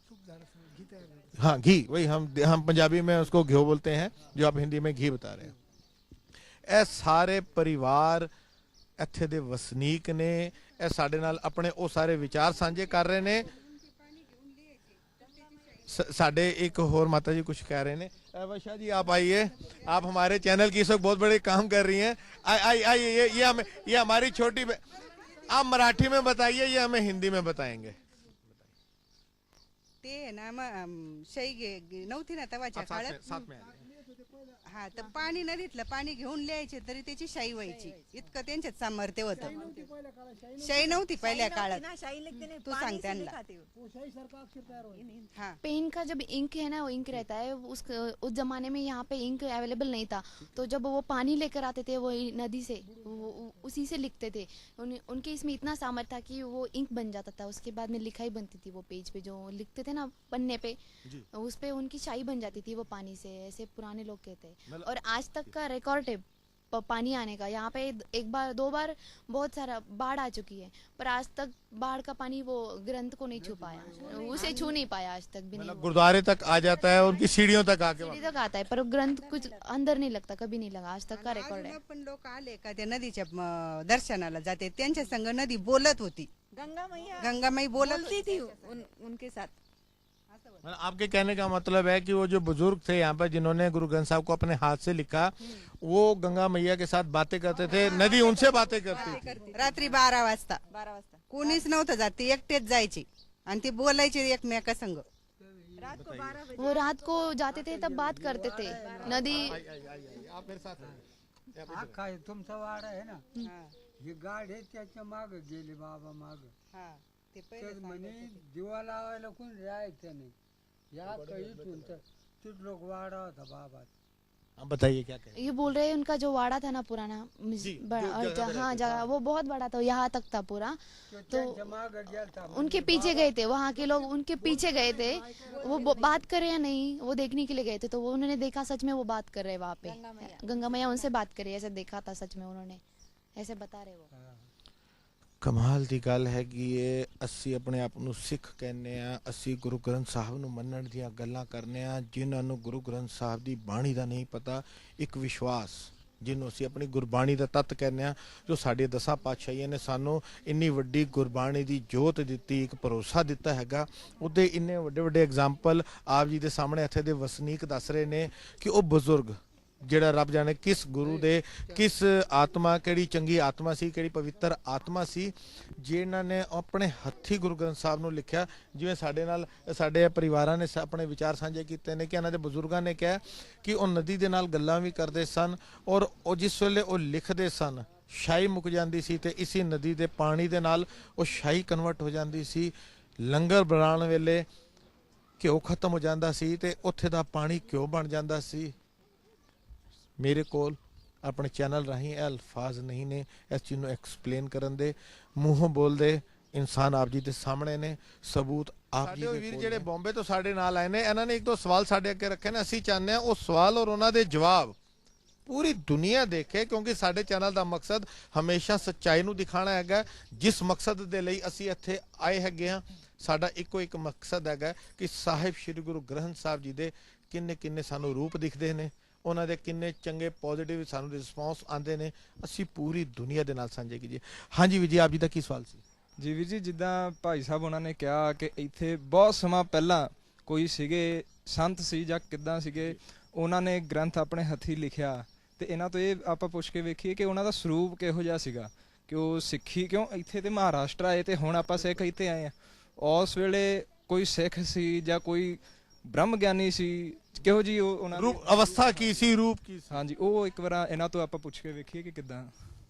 हाँ घी, वही हम पंजाबी में उसको घ्यो बोलते हैं जो आप हिंदी में घी बता रहे हैं. ਇਹ ਸਾਰੇ ਪਰਿਵਾਰ ਇੱਥੇ ਦੇ ਵਸਨੀਕ ਨੇ, ਇਹ ਸਾਡੇ ਨਾਲ ਆਪਣੇ ਉਹ ਸਾਰੇ ਵਿਚਾਰ ਸਾਂਝੇ ਕਰ ਰਹੇ ਨੇ. साढ़े एक और माता जी कुछ कह रहे हैं. वर्षा जी आप आइए, आप हमारे चैनल की इस वक्त बहुत बड़े काम कर रही हैं. आइए, ये हमारी छोटी आप मराठी में बताइए, ये हमें हिंदी में बताएंगे. ते ना मग शाई नव्हती ना तवाच्या काळात. साथ में हा तर पाणी नदीतलं पाणी घेऊन लिहायचे तरी त्याची शाई व्हायची, इतकं त्यांच्यात सामर्थ्य होतं. शाई नव्हती पहिल्या काळात, तू सांग त्यांना. हाँ पेन का जब इंक है ना, वो इंक रहता है उस जमाने में यहाँ पे इंक अवेलेबल नहीं था, तो जब वो पानी लेकर आते थे वो नदी से, वो उसी से लिखते थे. उनके इसमें इतना सामर्थ्य था कि वो इंक बन जाता था. उसके बाद में लिखाई बनती थी, वो पेज पे जो लिखते थे ना पन्ने पे, उस पे उनकी शाई बन जाती थी वो पानी से. ऐसे पुराने लोग कहते हैं. और आज तक का रिकॉर्ड है पानी आने का. यहाँ पे एक बार दो बार बहुत सारा बाढ़ आ चुकी है, पर आज तक बाढ़ का पानी वो ग्रंथ को नहीं छू पाया, उसे छू नहीं पाया आज तक भी. नहीं मतलब गुरुद्वारे तक आ जाता है, उनकी सीढ़ियों तक आके सीढ़ी तक आता है, पर वो ग्रंथ कुछ अंदर नहीं लगता, कभी नहीं लगा. आज तक का रिकॉर्ड है. अजून पण लोक आले का त्या नदीच्या दर्शनाला जाते, त्यांच्या संग नदी बोलत होती. गंगामाई बोलत थी उनके साथ. मतलब आपके कहने का मतलब है कि वो जो बुजुर्ग थे यहाँ पर जिन्होंने गुरु ग्रंथ साहब को अपने हाथ से लिखा, वो गंगा मैया के साथ बातें करते थे, नदी उनसे बातें करती थी. रात्री 12 वाजता कोणीच नव्हतं जात, ते एकटेच जायचे आणि ते बोलायचे एकमेका संग. वो रात को जाते थे तब बात करते थे. नदी आप मेरे साथ हा काय तुमचा वाडा आहे ना, हे गाढे त्याच्या माग गेले बाबा माग. हा ते तर पहिले म्हणे दिवा लावायला कोण राहायचं नाही, या इथून तर तिथ लोक वाडा होता बाबा. आप बताइए क्या कहें. ये बोल रहे हैं उनका जो वाड़ा था ना पुराना, जी, हाँ जगह वो बहुत बड़ा था, यहाँ तक था पूरा. तो त्यांच्या माग गेलता. उनके पीछे गए थे, वहाँ के लोग उनके पीछे गए थे. वो बात कर रहे हैं नहीं, वो देखने के लिए गए थे, तो वो उन्होंने देखा सच में वो बात कर रहे हैं वहाँ पे. गंगा मैया उनसे बात कर रही है, ऐसे देखा था सच में उन्होंने, ऐसे बता रहे वो. ਕਮਾਲ ਦੀ ਗੱਲ ਹੈਗੀ ਏ. ਅਸੀਂ ਆਪਣੇ ਆਪ ਨੂੰ ਸਿੱਖ ਕਹਿੰਦੇ ਆ, ਅਸੀਂ ਗੁਰੂ ਗ੍ਰੰਥ ਸਾਹਿਬ ਨੂੰ ਮੰਨਣ ਦੀਆਂ ਗੱਲਾਂ ਕਰਨੇ ਆ. ਜਿਨ੍ਹਾਂ ਨੂੰ ਗੁਰੂ ਗ੍ਰੰਥ ਸਾਹਿਬ ਦੀ ਬਾਣੀ ਦਾ ਨਹੀਂ ਪਤਾ, ਇੱਕ ਵਿਸ਼ਵਾਸ ਜਿਹਨੂੰ ਅਸੀਂ ਆਪਣੀ ਗੁਰਬਾਣੀ ਦਾ ਤੱਤ ਕਹਿੰਦੇ ਆ, ਜੋ ਸਾਡੇ ਦਸਾਂ ਪਾਤਸ਼ਾਹੀਆਂ ਨੇ ਸਾਨੂੰ ਇੰਨੀ ਵੱਡੀ ਗੁਰਬਾਣੀ ਦੀ ਜੋਤ ਦਿੱਤੀ, ਇੱਕ ਭਰੋਸਾ ਦਿੱਤਾ ਹੈਗਾ. ਉਹਦੇ ਇੰਨੇ ਵੱਡੇ ਵੱਡੇ ਐਗਜ਼ਾਮਪਲ ਆਪ ਜੀ ਦੇ ਸਾਹਮਣੇ ਇੱਥੇ ਦੇ ਵਸਨੀਕ ਦੱਸ ਰਹੇ ਨੇ ਕਿ ਉਹ ਬਜ਼ੁਰਗ ਜਿਹੜਾ ਰੱਬ ਜਾਣੇ ਕਿਸ ਗੁਰੂ ਦੇ ਕਿਸ ਆਤਮਾ, ਕਿਹੜੀ ਚੰਗੀ ਆਤਮਾ ਸੀ, ਕਿਹੜੀ ਪਵਿੱਤਰ ਆਤਮਾ ਸੀ, ਜਿਨ੍ਹਾਂ ਨੇ ਆਪਣੇ ਹੱਥੀ ਗੁਰੂ ਗ੍ਰੰਥ ਸਾਹਿਬ ਨੂੰ ਲਿਖਿਆ. ਜਿਵੇਂ ਸਾਡੇ ਨਾਲ ਸਾਡੇ ਪਰਿਵਾਰਾਂ ਨੇ ਆਪਣੇ ਵਿਚਾਰ ਸਾਂਝੇ ਕੀਤੇ ਨੇ ਕਿ ਇਹਨਾਂ ਦੇ ਬਜ਼ੁਰਗਾਂ ਨੇ ਕਿਹਾ ਕਿ ਉਹ ਨਦੀ ਦੇ ਨਾਲ ਗੱਲਾਂ ਵੀ ਕਰਦੇ ਸਨ, ਔਰ ਉਹ ਜਿਸ ਵੇਲੇ ਉਹ ਲਿਖਦੇ ਸਨ ਸ਼ਾਹੀ ਮੁੱਕ ਜਾਂਦੀ ਸੀ ਤੇ ਇਸੇ ਨਦੀ ਦੇ ਪਾਣੀ ਦੇ ਨਾਲ ਉਹ ਸ਼ਾਹੀ ਕਨਵਰਟ ਹੋ ਜਾਂਦੀ ਸੀ. ਲੰਗਰ ਬਣਾਉਣ ਵੇਲੇ ਘਿਓ ਖਤਮ ਹੋ ਜਾਂਦਾ ਸੀ ਤੇ ਉੱਥੇ ਦਾ ਪਾਣੀ ਘਿਓ ਬਣ ਜਾਂਦਾ ਸੀ. ਮੇਰੇ ਕੋਲ ਆਪਣੇ ਚੈਨਲ ਰਾਹੀਂ ਇਹ ਅਲਫਾਜ਼ ਨਹੀਂ ਨੇ ਇਸ ਚੀਜ਼ ਨੂੰ ਐਕਸਪਲੇਨ ਕਰਨ ਦੇ, ਮੂੰਹੋਂ ਬੋਲਦੇ ਇਨਸਾਨ ਆਪ ਜੀ ਦੇ ਸਾਹਮਣੇ ਨੇ, ਸਬੂਤ ਆਪ ਜੀ ਦੇ ਵੀਰ ਜਿਹੜੇ ਬੰਬੇ ਤੋਂ ਸਾਡੇ ਨਾਲ ਆਏ ਨੇ, ਇਹਨਾਂ ਨੇ ਇੱਕ ਦੋ ਸਵਾਲ ਸਾਡੇ ਅੱਗੇ ਰੱਖੇ ਨੇ। ਅਸੀਂ ਚਾਹੁੰਦੇ ਹਾਂ ਉਹ ਸਵਾਲ ਔਰ ਉਹਨਾਂ ਦੇ ਜਵਾਬ ਪੂਰੀ ਦੁਨੀਆ ਦੇਖੇ, ਕਿਉਂਕਿ ਸਾਡੇ ਚੈਨਲ ਦਾ ਮਕਸਦ ਹਮੇਸ਼ਾ ਸੱਚਾਈ ਨੂੰ ਦਿਖਾਣਾ ਹੈਗਾ। ਜਿਸ ਮਕਸਦ ਦੇ ਲਈ ਅਸੀਂ ਇੱਥੇ ਆਏ ਹੈਗੇ ਹਾਂ, ਸਾਡਾ ਇੱਕੋ ਇੱਕ ਮਕਸਦ ਹੈਗਾ ਕਿ ਸਾਹਿਬ ਸ੍ਰੀ ਗੁਰੂ ਗ੍ਰੰਥ ਸਾਹਿਬ ਜੀ ਦੇ ਕਿੰਨੇ ਸਾਨੂੰ ਰੂਪ ਦਿਖਦੇ ਨੇ, ਉਹਨਾਂ ਦੇ ਕਿੰਨੇ ਚੰਗੇ ਪੋਜ਼ਿਟਿਵ ਸਾਨੂੰ ਰਿਸਪੌਂਸ ਆਉਂਦੇ ਨੇ, ਅਸੀਂ ਪੂਰੀ ਦੁਨੀਆ ਦੇ ਨਾਲ ਸਾਂਝੇ ਕੀਜੀਏ। ਹਾਂਜੀ ਵੀਰ ਜੀ, ਆਪ ਜੀ ਦਾ ਕੀ ਸਵਾਲ ਸੀ? ਜੀ ਵੀਰ ਜੀ, ਜਿੱਦਾਂ ਭਾਈ ਸਾਹਿਬ ਉਹਨਾਂ ਨੇ ਕਿਹਾ ਕਿ ਇੱਥੇ ਬਹੁਤ ਸਮਾਂ ਪਹਿਲਾਂ ਕੋਈ ਸੀਗੇ ਸੰਤ ਸੀ ਜਾਂ ਕਿੱਦਾਂ ਸੀਗੇ, ਉਹਨਾਂ ਨੇ ਗ੍ਰੰਥ ਆਪਣੇ ਹੱਥੀਂ ਲਿਖਿਆ, ਤੇ ਇਹਨਾਂ ਤੋਂ ਇਹ ਆਪਾਂ ਪੁੱਛ ਕੇ ਵੇਖੀਏ ਕਿ ਉਹਨਾਂ ਦਾ ਸਰੂਪ ਕਿਹੋ ਜਿਹਾ ਸੀਗਾ, ਕਿ ਉਹ ਸਿੱਖੀ ਕਿਉਂ ਇੱਥੇ ਤੇ ਮਹਾਰਾਸ਼ਟਰ ਆਏ ਤੇ ਹੁਣ ਆਪਾਂ ਸਿੱਖ ਇੱਥੇ ਆਏ ਆ, ਉਸ ਵੇਲੇ ਕੋਈ ਸਿੱਖ ਸੀ ਜਾਂ ਕੋਈ ਬ੍ਰਹਮ ਗਿਆਨੀ ਸੀ, ਕਿਹੋ ਜੀ ਉਹ ਉਹਨਾਂ रूप अवस्था की सी, रूप की सी? ਹਾਂਜੀ, ਉਹ ਇੱਕ ਵਾਰ ਇਹਨਾਂ ਤੋਂ ਆਪਾਂ ਪੁੱਛ ਕੇ ਵੇਖੀਏ ਕਿ ਕਿੱਦਾਂ।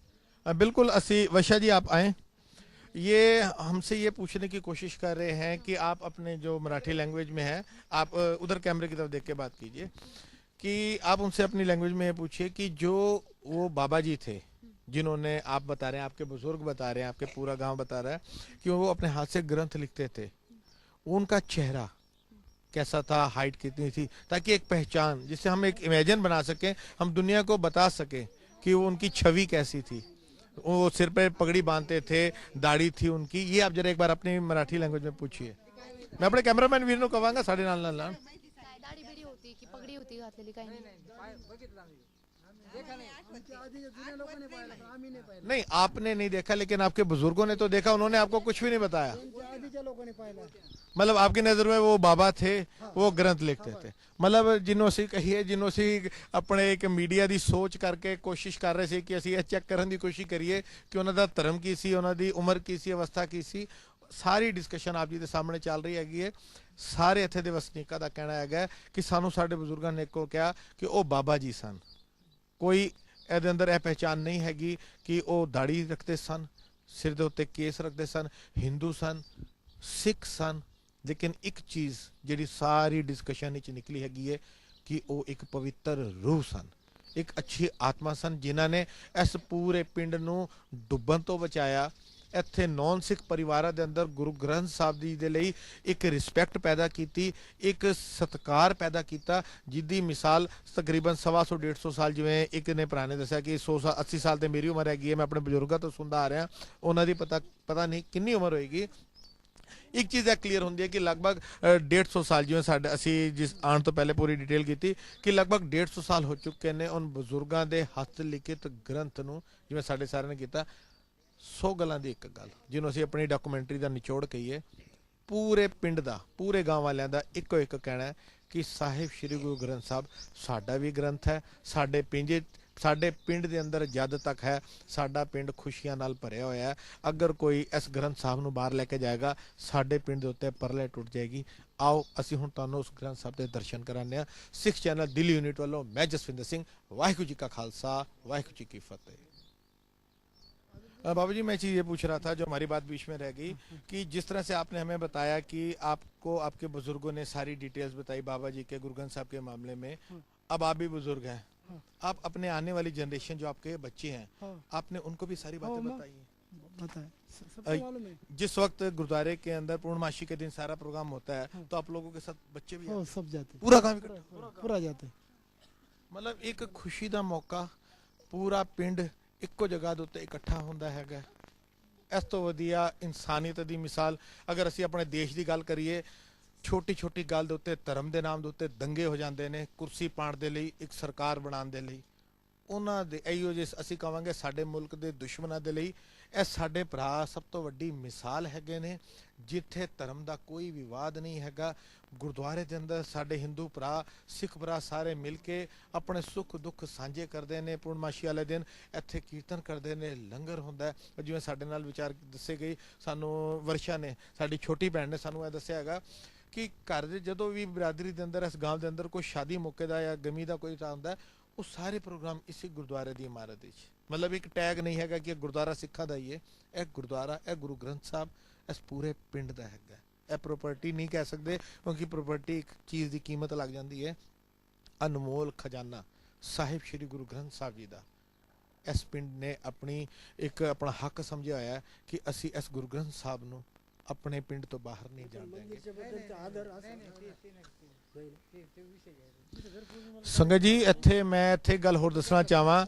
बिल्कुल असी वशा जी आप आए, ये हमसे ये पूछने की कोशिश कर रहे हैं कि आप अपने जो मराठी लैंग्वेज में है, आप उधर कैमरे की तरफ देख के बात कीजिए, कि आप उनसे अपनी लैंग्वेज में ये पूछिए कि जो वो बाबा जी थे जिन्होंने, आप बता रहे हैं, आपके बुजुर्ग बता रहे हैं, आपके पूरा गांव बता रहा है कि वो अपने हाथ से ग्रंथ लिखते थे, उनका चेहरा कैसा था, हाइट कितनी थी, ताकि एक पहचान जिससे हम एक इमेजिन बना सकें, हम दुनिया को बता सकें कि वो उनकी छवि कैसी थी। वो सिर पे पगड़ी बांधते थे, दाढ़ी थी उनकी, ये आप जरा एक बार अपनी मराठी लैंग्वेज में पूछिए। मैं अपने कैमरामैन वीर को कहूंगा साढ़े नाल नाल दाढी बिडी होती की पगडी होती घातलेली काही नाही। नहीं, आपने नहीं देखा, लेकिन आपके बुजुर्गों ने तो देखा, उन्होंने आपको कुछ भी नहीं बताया। मतलब आपकी नजर में वो बाबा थे, वो ग्रंथ लिखते थे। मतलब जिन्हों से कहिए, जिन्हों से अपने एक मीडिया ਦੀ ਸੋਚ ਕਰਕੇ ਕੋਸ਼ਿਸ਼ ਕਰ ਰਹੇ ਸੀ ਕਿ ਅਸੀਂ ਇਹ ਚੈੱਕ ਕਰਨ ਦੀ ਕੋਸ਼ਿਸ਼ ਕਰੀਏ ਕਿ ਉਹਨਾਂ ਦਾ ਧਰਮ ਕੀ ਸੀ, ਉਹਨਾਂ ਦੀ ਉਮਰ ਕੀ ਸੀ, ਅਵਸਥਾ ਕੀ ਸੀ। ਸਾਰੀ ਡਿਸਕਸ਼ਨ ਆਪ ਜੀ ਦੇ ਸਾਹਮਣੇ ਚੱਲ ਰਹੀ ਹੈਗੀ ਹੈ। ਸਾਰੇ ਇੱਥੇ ਦੇ ਵਸਨੀਕਾਂ ਦਾ ਕਹਿਣਾ ਹੈਗਾ ਕਿ ਸਾਨੂੰ ਸਾਡੇ ਬਜ਼ੁਰਗਾਂ ਨੇ ਕੋਲ ਕਿਹਾ ਕਿ ਉਹ ਬਾਬਾ ਜੀ ਸਨ। ਕੋਈ ਇਹਦੇ ਅੰਦਰ ਇਹ ਪਹਿਚਾਨ ਨਹੀਂ ਹੈਗੀ ਕਿ ਉਹ ਦਾੜੀ ਰੱਖਦੇ ਸਨ, ਸਿਰ ਦੇ ਉੱਤੇ ਕੇਸ ਰੱਖਦੇ ਸਨ, ਹਿੰਦੂ ਸਨ, ਸਿੱਖ ਸਨ। ਲੇਕਿਨ ਇੱਕ ਚੀਜ਼ ਜਿਹੜੀ ਸਾਰੀ ਡਿਸਕਸ਼ਨ ਵਿੱਚ ਨਿਕਲੀ ਹੈਗੀ ਹੈ ਕਿ ਉਹ ਇੱਕ ਪਵਿੱਤਰ ਰੂਹ ਸਨ, ਇੱਕ ਅੱਛੀ ਆਤਮਾ ਸਨ, ਜਿਨ੍ਹਾਂ ਨੇ ਇਸ ਪੂਰੇ ਪਿੰਡ ਨੂੰ ਡੁੱਬਣ ਤੋਂ ਬਚਾਇਆ। ਇੱਥੇ ਨੌਨ ਸਿੱਖ ਪਰਿਵਾਰਾਂ ਦੇ ਅੰਦਰ ਗੁਰੂ ਗ੍ਰੰਥ ਸਾਹਿਬ ਜੀ ਦੇ ਲਈ ਇੱਕ ਰਿਸਪੈਕਟ ਪੈਦਾ ਕੀਤੀ, ਇੱਕ ਸਤਿਕਾਰ ਪੈਦਾ ਕੀਤਾ, ਜਿਹਦੀ ਮਿਸਾਲ ਤਕਰੀਬਨ 125-150 ਸਾਲ, ਜਿਵੇਂ ਇੱਕ ਨੇ ਭਰਾ ਨੇ ਦੱਸਿਆ ਕਿ 180 ਸਾਲ ਤੇ ਮੇਰੀ ਉਮਰ ਹੈਗੀ ਹੈ, ਮੈਂ ਆਪਣੇ ਬਜ਼ੁਰਗਾਂ ਤੋਂ ਸੁਣਦਾ ਆ ਰਿਹਾ, ਉਹਨਾਂ ਦੀ ਪਤਾ ਨਹੀਂ ਕਿੰਨੀ ਉਮਰ ਹੋਏਗੀ। ਇੱਕ ਚੀਜ਼ ਇਹ ਕਲੀਅਰ ਹੁੰਦੀ ਹੈ ਕਿ ਲਗਭਗ 150 ਸਾਲ, ਜਿਵੇਂ ਸਾਡੇ ਅਸੀਂ ਜਿਸ ਆਉਣ ਤੋਂ ਪਹਿਲੇ ਪੂਰੀ ਡਿਟੇਲ ਕੀਤੀ ਕਿ ਲਗਭਗ 150 ਸਾਲ ਹੋ ਚੁੱਕੇ ਨੇ ਉਹਨਾਂ ਬਜ਼ੁਰਗਾਂ ਦੇ ਹੱਥ ਲਿਖਿਤ ਗ੍ਰੰਥ ਨੂੰ, ਜਿਵੇਂ ਸਾਡੇ ਸਾਰਿਆਂ ਨੇ ਕੀਤਾ। 100 ਗੱਲਾਂ ਦੀ ਇੱਕ ਗੱਲ ਜਿਹਨੂੰ ਅਸੀਂ ਆਪਣੀ ਡਾਕੂਮੈਂਟਰੀ ਦਾ ਨਿਚੋੜ ਕਹੀਏ, ਪੂਰੇ ਪਿੰਡ ਦਾ, ਪੂਰੇ ਗਾਂਵ ਵਾਲਿਆਂ ਦਾ ਇੱਕੋ ਇੱਕ ਕਹਿਣਾ ਹੈ ਕਿ ਸਾਹਿਬ ਸ੍ਰੀ ਗੁਰੂ ਗ੍ਰੰਥ ਸਾਹਿਬ ਸਾਡਾ ਵੀ ਗ੍ਰੰਥ ਹੈ। ਸਾਡੇ ਪਿੰਡ ਦੇ ਅੰਦਰ ਜਦ ਤੱਕ ਹੈ, ਸਾਡਾ ਪਿੰਡ ਖੁਸ਼ੀਆਂ ਨਾਲ ਭਰਿਆ ਹੋਇਆ ਹੈ। ਅਗਰ ਕੋਈ ਇਸ ਗ੍ਰੰਥ ਸਾਹਿਬ ਨੂੰ ਬਾਹਰ ਲੈ ਕੇ ਜਾਏਗਾ, ਸਾਡੇ ਪਿੰਡ ਦੇ ਉੱਤੇ ਪਰਲੇ ਟੁੱਟ ਜਾਏਗੀ। ਆਓ ਅਸੀਂ ਹੁਣ ਤੁਹਾਨੂੰ ਉਸ ਗ੍ਰੰਥ ਸਾਹਿਬ ਦੇ ਦਰਸ਼ਨ ਕਰਾਉਂਦੇ ਹਾਂ। ਸਿੱਖ ਚੈਨਲ ਦਿੱਲੀ यूनिट वालों मैं जसविंदर सिंह, वाहिगुरू जी का खालसा, वाहिगुरू जी की फतेह। बाबू जी, मैं चीज़ ये पूछ रहा था, जो हमारी बात बीच में रह गई, कि जिस तरह से आपने हमें बताया कि आपको आपके बुजुर्गों ने सारी डिटेल्स बताई बाबा जी के, गुरु ग्रंथ साहब के मामले में, अब आप भी बुजुर्ग हैं, आप अपने आने वाली जनरेशन जो आपके बच्चे हैं, आपने उनको भी सारी बातें बताई हैं। जिस वक्त गुरुद्वारे के अंदर पूर्णमासी के दिन सारा प्रोग्राम होता है, तो आप लोगों के साथ बच्चे भी सब जाते, पूरा काम पूरा जाते। मतलब एक खुशी ਦਾ ਮੌਕਾ, ਪੂਰਾ ਪਿੰਡ ਇੱਕੋ ਜਗ੍ਹਾ ਦੇ ਉੱਤੇ ਇਕੱਠਾ ਹੁੰਦਾ ਹੈਗਾ। ਇਸ ਤੋਂ ਵਧੀਆ ਇਨਸਾਨੀਅਤ ਦੀ ਮਿਸਾਲ ਅਗਰ ਅਸੀਂ ਆਪਣੇ ਦੇਸ਼ ਦੀ ਗੱਲ ਕਰੀਏ, ਛੋਟੀ ਛੋਟੀ ਗੱਲ ਦੇ ਉੱਤੇ, ਧਰਮ ਦੇ ਨਾਮ ਦੇ ਉੱਤੇ ਦੰਗੇ ਹੋ ਜਾਂਦੇ ਨੇ, ਕੁਰਸੀ ਪਾਉਣ ਦੇ ਲਈ, ਇੱਕ ਸਰਕਾਰ ਬਣਾਉਣ ਦੇ ਲਈ। ਉਹਨਾਂ ਦੇ ਇਹੋ ਜਿਹੇ ਅਸੀਂ ਕਹਾਂਗੇ ਸਾਡੇ ਮੁਲਕ ਦੇ ਦੁਸ਼ਮਣਾਂ ਦੇ ਲਈ ਇਹ ਸਾਡੇ ਭਰਾ ਸਭ ਤੋਂ ਵੱਡੀ ਮਿਸਾਲ ਹੈਗੇ ਨੇ, ਜਿੱਥੇ ਧਰਮ ਦਾ ਕੋਈ ਵਿਵਾਦ ਨਹੀਂ ਹੈਗਾ। ਗੁਰਦੁਆਰੇ ਦੇ ਅੰਦਰ ਸਾਡੇ ਹਿੰਦੂ ਭਰਾ, ਸਿੱਖ ਭਰਾ ਸਾਰੇ ਮਿਲ ਕੇ ਆਪਣੇ ਸੁੱਖ ਦੁੱਖ ਸਾਂਝੇ ਕਰਦੇ ਨੇ। ਪੂਰਨਮਾਸ਼ੀ ਵਾਲੇ ਦਿਨ ਇੱਥੇ ਕੀਰਤਨ ਕਰਦੇ ਨੇ, ਲੰਗਰ ਹੁੰਦਾ। ਜਿਵੇਂ ਸਾਡੇ ਨਾਲ ਵਿਚਾਰ ਦੱਸੇ ਗਈ, ਸਾਨੂੰ ਵਰਸ਼ਾ ਨੇ, ਸਾਡੀ ਛੋਟੀ ਭੈਣ ਨੇ ਸਾਨੂੰ ਇਹ ਦੱਸਿਆ ਹੈਗਾ ਕਿ ਘਰ ਦੇ ਜਦੋਂ ਵੀ ਬਰਾਦਰੀ ਦੇ ਅੰਦਰ, ਇਸ ਗਾਂਵ ਦੇ ਅੰਦਰ ਕੋਈ ਸ਼ਾਦੀ ਮੌਕੇ ਦਾ ਜਾਂ ਗਮੀ ਦਾ ਕੋਈ ਹੁੰਦਾ, ਉਹ ਸਾਰੇ ਪ੍ਰੋਗਰਾਮ ਇਸੇ ਗੁਰਦੁਆਰੇ ਦੀ ਇਮਾਰਤ ਵਿੱਚ। ਮਤਲਬ ਇੱਕ ਟੈਗ ਨਹੀਂ ਹੈਗਾ ਕਿ ਇਹ ਗੁਰਦੁਆਰਾ ਸਿੱਖਾਂ ਦਾ ਹੀ ਹੈ, ਇਹ ਗੁਰਦੁਆਰਾ, ਇਹ ਗੁਰੂ ਗ੍ਰੰਥ ਸਾਹਿਬ ਇਸ ਪੂਰੇ ਪਿੰਡ ਦਾ ਹੈਗਾ। ਇਹ ਪ੍ਰੋਪਰਟੀ ਨਹੀਂ ਕਹਿ ਸਕਦੇ, ਕਿਉਂਕਿ ਪ੍ਰੋਪਰਟੀ ਇੱਕ ਚੀਜ਼ ਦੀ ਕੀਮਤ ਲੱਗ ਜਾਂਦੀ ਹੈ। ਅਨਮੋਲ ਖਜ਼ਾਨਾ ਸਾਹਿਬ ਸ੍ਰੀ ਗੁਰੂ ਗ੍ਰੰਥ ਸਾਹਿਬ ਜੀ ਦਾ, ਇਸ ਪਿੰਡ ਨੇ ਆਪਣੀ ਇੱਕ ਆਪਣਾ ਹੱਕ ਸਮਝਿਆ ਹੋਇਆ ਹੈ ਕਿ ਅਸੀਂ ਇਸ ਗੁਰੂ ਗ੍ਰੰਥ ਸਾਹਿਬ ਨੂੰ ਆਪਣੇ ਪਿੰਡ ਤੋਂ ਬਾਹਰ ਨਹੀਂ ਜਾਣ ਦੇंगे। ਸੰਗਤ ਜੀ ਮੈਂ ਇੱਥੇ ਗੱਲ ਹੋਰ ਦੱਸਣਾ ਚਾਹਾਂ,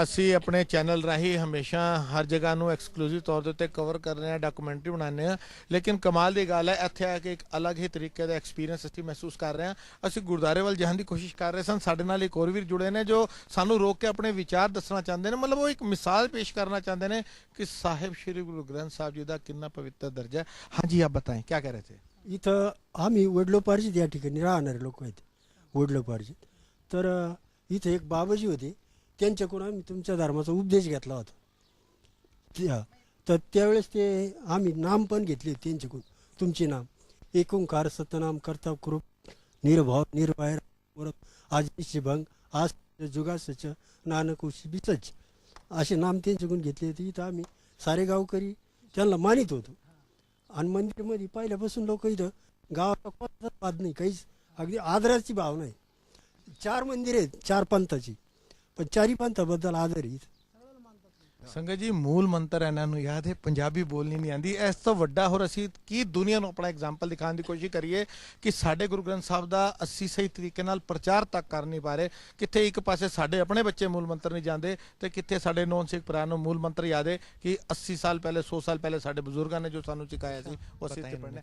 ਅਸੀਂ ਆਪਣੇ ਚੈਨਲ ਰਾਹੀਂ ਹਮੇਸ਼ਾ ਹਰ ਜਗ੍ਹਾ ਨੂੰ ਐਕਸਕਲੂਸਿਵ ਤੌਰ ਦੇ ਉੱਤੇ ਕਵਰ ਕਰ ਰਹੇ ਹਾਂ, ਡਾਕੂਮੈਂਟਰੀ ਬਣਾਉਂਦੇ ਹਾਂ, ਲੇਕਿਨ ਕਮਾਲ ਦੀ ਗੱਲ ਹੈ ਇੱਥੇ ਆ ਕੇ ਇੱਕ ਅਲੱਗ ਹੀ ਤਰੀਕੇ ਦਾ ਐਕਸਪੀਰੀਅੰਸ ਅਸੀਂ ਮਹਿਸੂਸ ਕਰ ਰਹੇ ਹਾਂ। ਅਸੀਂ ਗੁਰਦੁਆਰੇ ਵੱਲ ਜਾਣ ਦੀ ਕੋਸ਼ਿਸ਼ ਕਰ ਰਹੇ ਸਨ, ਸਾਡੇ ਨਾਲ ਇੱਕ ਹੋਰ ਵੀਰ ਜੁੜੇ ਨੇ ਜੋ ਸਾਨੂੰ ਰੋਕ ਕੇ ਆਪਣੇ ਵਿਚਾਰ ਦੱਸਣਾ ਚਾਹੁੰਦੇ ਨੇ, ਮਤਲਬ ਉਹ ਇੱਕ ਮਿਸਾਲ पेश करना चाहते हैं कि साहिब श्री गुरु ग्रंथ साहब जी का कितना पवित्र दर्जा है। हाँ जी, आप बताएं क्या कह रहे थे? इथं आम्ही वडलोपार्जित या ठिकाणी राहणारे लोक आहेत, वडलोपार्जित. तर इथं एक बाबाजी होते, त्यांच्याकडून आम्ही तुमच्या धर्माचा उपदेश घेतला होता. तर त्यावेळेस ते आम्ही नाम पण घेतले त्यांच्याकडून, तुमचे नाम एक ओंकार सतनाम कर्ता कृप निर्भाव निर्वायर आज भंग आज जुगासच नानक उशी बिसच असे नाम त्यांच्याकडून घेतले होते. इथं आम्ही सारे गावकरी त्यांना मानित होतो. आणि मंदिरमध्ये पहिल्यापासून लोक इथं गावाचा कोणताच वाद नाही, काहीच अगदी आदराची भावना आहे. 4 मंदिर आहेत 4 पंथाची, पण 4ही पंथाबद्दल आदर आहे. ਸੰਗਤ ਜੀ ਮੂਲ ਮੰਤਰ ਇਹਨਾਂ ਨੂੰ ਯਾਦ ਹੈ, ਪੰਜਾਬੀ ਬੋਲਣੀ ਨਹੀਂ ਆਂਦੀ। ਇਸ ਤੋਂ ਵੱਡਾ ਹੋਰ ਅਸੀਂ ਕੀ ਦੁਨੀਆ ਨੂੰ ਆਪਣਾ ਐਗਜ਼ਾਮਪਲ ਦਿਖਾਉਣ ਦੀ ਕੋਸ਼ਿਸ਼ ਕਰੀਏ ਕਿ ਸਾਡੇ ਗੁਰੂ ਗ੍ਰੰਥ ਸਾਹਿਬ ਦਾ ਅਸੀਂ ਸਹੀ ਤਰੀਕੇ ਨਾਲ ਪ੍ਰਚਾਰ ਤੱਕ ਕਰ ਨਹੀਂ ਪਾ ਰਹੇ। ਕਿੱਥੇ ਇੱਕ ਪਾਸੇ ਸਾਡੇ ਆਪਣੇ ਬੱਚੇ ਮੂਲ ਮੰਤਰ ਨਹੀਂ ਜਾਂਦੇ ਤੇ ਕਿੱਥੇ ਸਾਡੇ ਨੌਨ ਸਿੱਖ ਭਰਾ ਨੂੰ ਮੂਲ ਮੰਤਰ ਯਾਦ ਹੈ ਕਿ 80 ਸਾਲ ਪਹਿਲੇ 100 ਸਾਲ ਪਹਿਲੇ ਸਾਡੇ ਬਜ਼ੁਰਗਾਂ ਨੇ ਜੋ ਸਾਨੂੰ ਸਿਖਾਇਆ ਸੀ ਉਹ ਅਸੀਂ ਤੇ ਪੜ੍ਹਨਾ।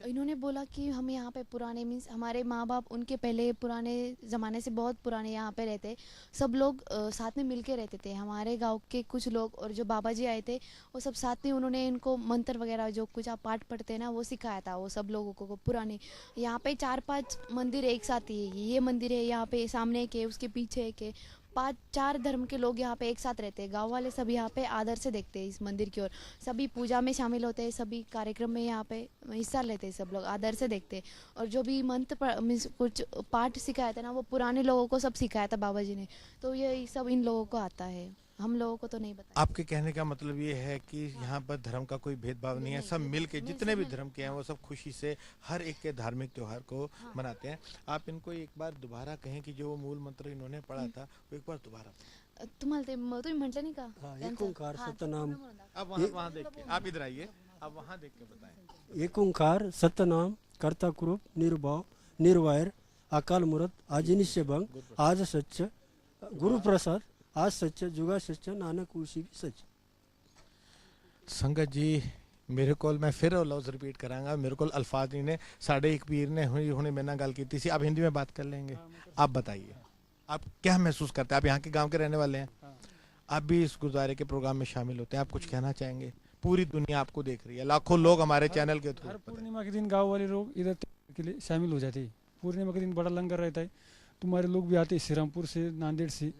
इन्होंने बोला कि हम यहाँ पे पुराने मीन्स हमारे माँ बाप उनके पहले पुराने ज़माने से बहुत पुराने यहाँ पे रहते, सब लोग साथ में मिल के रहते थे। हमारे गांव के कुछ लोग और जो बाबा जी आए थे वो सब साथ में, उन्होंने इनको मंत्र वगैरह जो कुछ आप पाठ पढ़ते हैं ना वो सिखाया था वो सब लोगों को पुराने। यहाँ पे 4-5 मंदिर एक साथ ही है, ये मंदिर है यहाँ पे सामने के, उसके पीछे के 5-4 धर्म के लोग यहाँ पे एक साथ रहते हैं। गांव वाले सब यहाँ पे आदर से देखते हैं इस मंदिर की ओर, सभी पूजा में शामिल होते हैं, सभी कार्यक्रम में यहाँ पे हिस्सा लेते हैं, सब लोग आदर से देखते हैं। और जो भी मंत्र मीन्स कुछ पाठ सिखाया था ना वो पुराने लोगों को सब सिखाया था बाबा जी ने, तो ये सब इन लोगों को आता है, हम लोगों को तो नहीं पता। आपके कहने का मतलब ये है कि यहाँ पर धर्म का कोई भेदभाव नहीं है, सब मिल के जितने भी धर्म के हैं वो सब खुशी से हर एक के धार्मिक त्योहार को मनाते हैं। आप इनको एक बार दोबारा कहें कि जो मूल मंत्र इन्होंने पढ़ा था वो एक बार दोबारा तुम्हाला तुम्ही म्हटलं नाही का एक ओंकार सतनाम, आप वहाँ देख के, आप इधर आइए, आप वहाँ देख के बताएं। एक ओंकार सतनाम कर्ता कृप निर्भाव निर्वायर अकाल मूर्त आजिनिश्य भंग आज सच्च गुरु प्रसाद आज सच जुगा सच नानक उसी भी सच। संगत जी मेरे को मैं फिर लफ्ज़ रिपीट करांगा, मेरे को अल्फाज नहीं ने, साढ़े एक पीर ने हुणे मेरे नाल गल की थी, आप हिंदी में बात कर लेंगे। आप बताइए आप क्या महसूस करते हैं, आप यहाँ के गांव के रहने वाले हैं, आप भी इस गुरुद्वारे के प्रोग्राम में शामिल होते हैं, आप कुछ कहना चाहेंगे? पूरी दुनिया आपको देख रही है, लाखों लोग हमारे चैनल के थ्रू। हर पूर्णिमा के दिन गाँव वाले लोग इधर के लिए शामिल हो जाते हैं। पूर्णिमा के दिन बड़ा लंगर रहता है, तुम्हारे लोग भी आते हैं श्रीरामपुर से, नांदेड़ से,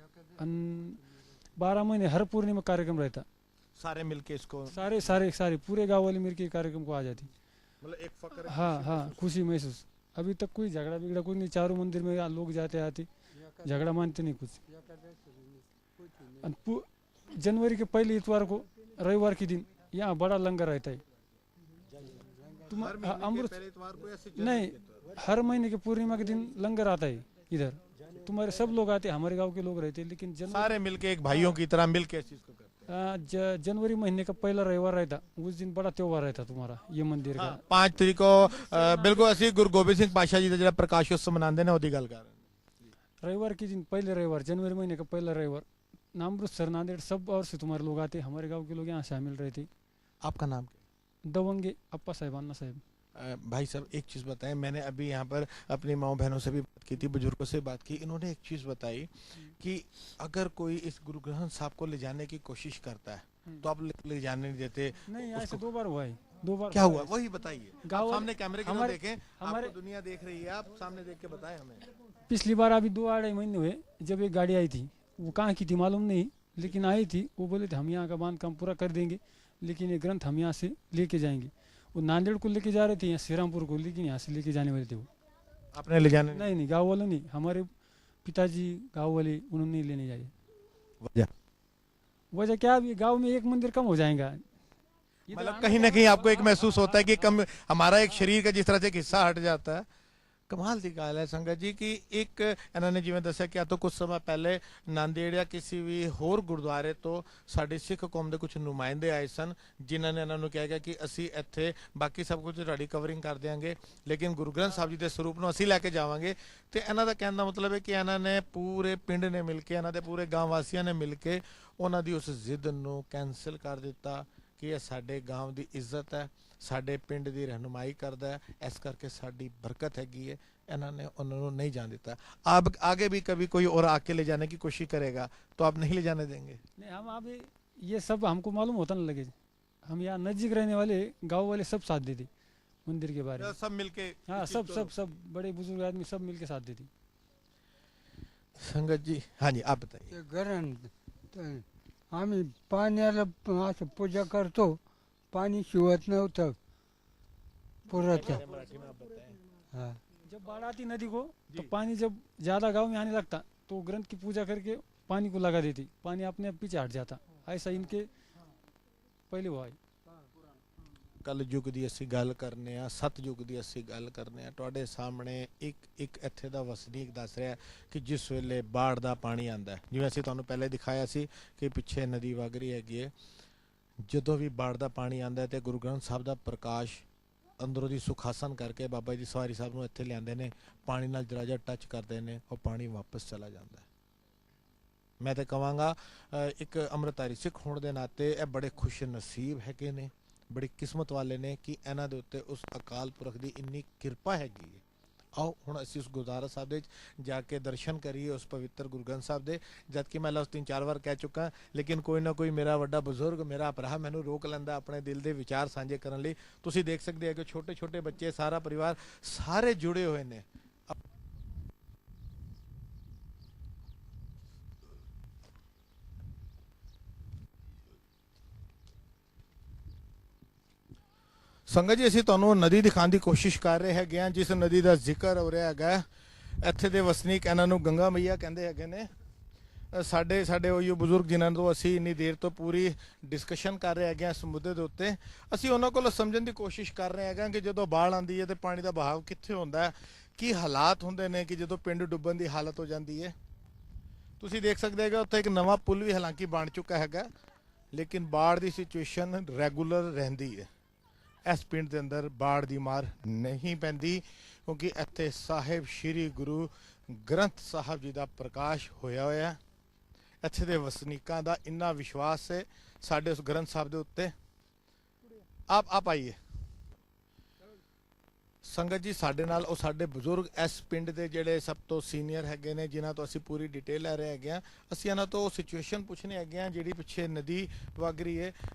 12 महीने हर पूर्णिमा कार्यक्रम रहता, सारे मिलके इसको सारे पूरे गांव वाले मिलके कार्यक्रम को आ जाती, मतलब एक फक्र। हाँ खुशी महसूस। अभी तक कोई झगड़ा बिगड़ा कुछ नहीं, चारों मंदिर में लोग जाते आते, झगड़ा मानते नहीं कुछ। जनवरी के पहले इतवार को रविवार के दिन यहाँ बड़ा लंगर रहता है। अमृत नहीं, हर महीने के पूर्णिमा के दिन लंगर आता है इधर, तुम्हारे सब लोग आते हैं, हमारे गांव के लोग रहते हैं, लेकिन सारे मिलके एक भाइयों की तरह मिलके इस चीज को करते हैं। जनवरी महीने का पहला रविवार रहता, उस दिन बड़ा त्योहार रहता तुम्हारा ये मंदिर का। 5 तारीख को बिल्कुल असि गुरु गोबिंद सिंह पातशाह जी का प्रकाशोत्सव मनाते हैं, ओदी गल कर रविवार के दिन, पहले रविवार जनवरी महीने का पहला रविवार, अमृतसर नांदेड़ सब और से तुम्हारे लोग आते, हमारे गाँव के लोग यहाँ शामिल रहते। आपका नाम क्या? दवंगे अप्पा साहेब, अन्ना साहेब। भाई साहब एक चीज़ बताएं, मैंने अभी यहाँ पर अपनी माओ बहनों से भी बात की थी, बुजुर्गों से बात की, इन्होंने एक चीज़ बताई कि अगर कोई इस गुरु ग्रंथ साहब को ले जाने की कोशिश करता है तो आप ले जाने नहीं देते। नहीं, ऐसे 2 बार हुआ है, 2 बार। क्या हुआ वही बताइए, सामने कैमरे की तरफ देखें, हमारे दुनिया देख रही है, आप सामने देख के बताएं हमें। पिछली बार अभी 2-2.5 महीने हुए जब एक गाड़ी आई थी, वो कहाँ की थी मालूम नहीं, लेकिन आई थी, वो बोले थे हम यहाँ का बांध काम पूरा कर देंगे, लेकिन ये ग्रंथ हम यहाँ से लेके जाएंगे। वो नांदेड़ को लेके जा रहे थे, यहाँ श्रीरामपुर को, लेकिन यहाँ से लेके जाने वाले थे। वो आपने ले जाने? नहीं, गाँव वाले नहीं, हमारे पिताजी गाँव वाले, उन्होंने नहीं लेने जाए। वजह क्या, अभी गाँव में एक मंदिर कम हो जाएगा, मतलब कहीं ना कहीं आपको एक महसूस होता है कि कम हमारा एक शरीर का जिस तरह से एक हिस्सा हट जाता है, ਕਮਾਲ ਦੀ ਗੱਲ ਹੈ ਸੰਗਤ ਜੀ ਕਿ ਇੱਕ ਇਹਨਾਂ ਨੇ ਜਿਵੇਂ ਦੱਸਿਆ ਕਿ ਆ ਤੋਂ ਕੁਝ ਸਮਾਂ ਪਹਿਲੇ ਨਾਂਦੇੜ ਜਾਂ ਕਿਸੇ ਵੀ ਹੋਰ ਗੁਰਦੁਆਰੇ ਤੋਂ ਸਾਡੇ ਸਿੱਖ ਕੌਮ ਦੇ ਕੁਝ ਨੁਮਾਇੰਦੇ ਆਏ ਸਨ ਜਿਨ੍ਹਾਂ ਨੇ ਇਹਨਾਂ ਨੂੰ ਕਿਹਾ ਗਿਆ ਕਿ ਅਸੀਂ ਇੱਥੇ ਬਾਕੀ ਸਭ ਕੁਝ ਤੁਹਾਡੀ ਕਵਰਿੰਗ ਕਰ ਦਿਆਂਗੇ ਲੇਕਿਨ ਗੁਰੂ ਗ੍ਰੰਥ ਸਾਹਿਬ ਜੀ ਦੇ ਸਰੂਪ ਨੂੰ ਅਸੀਂ ਲੈ ਕੇ ਜਾਵਾਂਗੇ। ਤੇ ਇਹਨਾਂ ਦਾ ਕਹਿਣ ਦਾ ਮਤਲਬ ਹੈ ਕਿ ਇਹਨਾਂ ਨੇ ਪੂਰੇ ਪਿੰਡ ਨੇ ਮਿਲ ਕੇ ਇਹਨਾਂ ਦੇ ਪੂਰੇ ਗਾਂਵ ਵਾਸੀਆਂ ਨੇ ਮਿਲ ਕੇ ਉਹਨਾਂ ਦੀ ਉਸ ਜ਼ਿੱਦ ਨੂੰ ਕੈਂਸਲ ਕਰ ਦਿੱਤਾ ਕਿ ਇਹ ਸਾਡੇ ਗਾਂਵ ਦੀ ਇੱਜ਼ਤ ਹੈ, ਸਾਡੇ ਪਿੰਡ ਦੀ ਰਹਿਨੁਮਾਈ ਕਰਦਾ है, इस करके साड़ी बरकत हैगी है। इन्होंने उन्होंने नहीं जाने देता। आप आगे भी कभी कोई और आके ले जाने की कोशिश करेगा तो आप नहीं ले जाने देंगे? नहीं, हम अभी ये सब हमको मालूम होता ना लगे, हम यहाँ नजदीक रहने वाले गांव वाले सब साथ देते मंदिर के बारे में, सब मिलके। हाँ, सब बड़े बुजुर्ग आदमी सब मिलके साथ देते। संगत जी, हाँ जी, आप बताइए। घरान आम्ही पाण्याला असं पूजा करतो, पाणी शिवत नव्हतं पुराचं। हाँ, जब बाढ़ आती नदी को तो पानी जब ज्यादा गांव में आने लगता तो ग्रंथ की पूजा करके पानी को लगा देती, पानी अपने आप पीछे हट जाता। ऐसा इनके पहले हुआ है। कल युग ਦੀ ਅਸੀਂ ਗੱਲ ਕਰਨੇ ਆ, ਸਤਯੁਗ ਦੀ ਅਸੀਂ ਗੱਲ ਕਰਨੇ ਆ। ਤੁਹਾਡੇ ਸਾਹਮਣੇ ਇੱਕ ਇੱਥੇ ਦਾ ਵਸਨੀਕ ਦੱਸ ਰਿਹਾ ਕਿ ਜਿਸ ਵੇਲੇ ਬਾੜ ਦਾ ਪਾਣੀ ਆਂਦਾ, ਜਿਵੇਂ ਅਸੀਂ ਤੁਹਾਨੂੰ ਪਹਿਲੇ ਦਿਖਾਇਆ ਸੀ ਕਿ ਪਿੱਛੇ ਨਦੀ ਵਗ ਰਹੀ ਹੈਗੀ ਹੈ, ਜਦੋਂ ਵੀ ਬਾੜ ਦਾ ਪਾਣੀ ਆਂਦਾ ਤੇ ਗੁਰੂ ਗ੍ਰੰਥ ਸਾਹਿਬ ਦਾ ਪ੍ਰਕਾਸ਼ ਅੰਦਰੋਂ ਦੀ ਸੁਖਾਸਨ ਕਰਕੇ ਬਾਬਾ ਜੀ ਸਵਾਰੀ ਸਾਹਿਬ ਨੂੰ ਇੱਥੇ ਲਿਆਂਦੇ ਨੇ, ਪਾਣੀ ਨਾਲ ਜਰਾ ਜਿਹਾ ਟੱਚ ਕਰਦੇ ਨੇ, ਉਹ ਪਾਣੀ ਵਾਪਸ ਚਲਾ ਜਾਂਦਾ ਹੈ। ਮੈਂ ਤਾਂ ਕਹਾਂਗਾ ਇੱਕ ਅੰਮ੍ਰਿਤਧਾਰੀ ਸਿੱਖ ਹੋਣ ਦੇ ਨਾਤੇ ਇਹ ਬੜੇ ਖੁਸ਼ ਨਸੀਬ ਹੈਗੇ ਨੇ, बड़ी किस्मत वाले ने कि इन्हां दे उत्ते उस अकाल पुरख दी इन्नी किरपा हैगी है। आओ हुण असीं उस गुरुद्वारा साहब दे जाके दर्शन करिए उस पवित्र गुरु ग्रंथ साहब दे। जबकि मैं लफ्ज़ 3-4 बार कह चुका, लेकिन कोई ना कोई मेरा वड्डा बुजुर्ग मेरा भरा मैनू रोक लैंदा अपने दिल दे विचार साझे करन लई। तुसीं देख सकदे हो कि छोटे छोटे बच्चे, सारा परिवार सारे जुड़े हुए ने। संगत जी, ਅਸੀਂ ਤੁਹਾਨੂੰ ਨਦੀ ਦਿਖਾਉਣ ਦੀ ਕੋਸ਼ਿਸ਼ ਕਰ ਰਹੇ ਹੈਗੇ ਆ, ਜਿਸ ਨਦੀ ਦਾ ਜ਼ਿਕਰ ਹੋ ਰਿਹਾ ਹੈਗਾ। ਇੱਥੇ ਦੇ ਵਸਨੀਕ ਇਹਨਾਂ ਨੂੰ ਗੰਗਾ ਮਈਆ ਕਹਿੰਦੇ ਹੈਗੇ ਨੇ। ਸਾਡੇ ਉਹੀ ਬਜ਼ੁਰਗ ਜਿਨ੍ਹਾਂ ਤੋਂ ਅਸੀਂ ਇੰਨੀ ਦੇਰ ਤੋਂ ਪੂਰੀ ਡਿਸਕਸ਼ਨ ਕਰ ਰਹੇ ਹੈਗੇ ਆ ਇਸ ਮੁੱਦੇ ਦੇ ਉੱਤੇ, ਅਸੀਂ ਉਹਨਾਂ ਕੋਲੋਂ ਸਮਝਣ ਦੀ ਕੋਸ਼ਿਸ਼ ਕਰ ਰਹੇ ਹੈਗੇ ਕਿ ਜਦੋਂ ਬਾੜ ਆਉਂਦੀ ਹੈ ਤੇ ਪਾਣੀ ਦਾ ਬਹਾਵ ਕਿੱਥੇ ਹੁੰਦਾ ਹੈ, ਕੀ ਹਾਲਾਤ ਹੁੰਦੇ ਨੇ ਕਿ ਜਦੋਂ ਪਿੰਡ ਡੁੱਬਣ ਦੀ ਹਾਲਤ ਹੋ ਜਾਂਦੀ ਹੈ। ਤੁਸੀਂ ਦੇਖ ਸਕਦੇ ਹੈਗੇ ਉੱਥੇ ਇੱਕ ਨਵਾਂ ਪੁਲ ਵੀ ਹਾਲਾਂਕਿ ਬਣ ਚੁੱਕਾ ਹੈਗਾ, ਲੇਕਿਨ ਬਾੜ ਦੀ ਸਿਚੁਏਸ਼ਨ ਰੈਗੂਲਰ ਰਹਿੰਦੀ ਹੈ। इस पिंड के अंदर बाढ़ की मार नहीं पैंदी क्योंकि इत्थे साहिब श्री गुरु ग्रंथ साहब जी का प्रकाश होया होया। इत्थे दे वसनीकां दा इन्ना विश्वास है साडे उस ग्रंथ साहब दे उत्ते। आप आइए संगत जी, साडे नाल ओ साडे बुजुर्ग इस पिंड दे जेड़े सब तो सीनियर हैगे ने, जिन्हां तो असीं पूरी डिटेल लै रहे हैगे आ। असीं इन्हां तो सिचुएशन पूछने हैगे आ जेड़ी पिछे नदी वग रही है।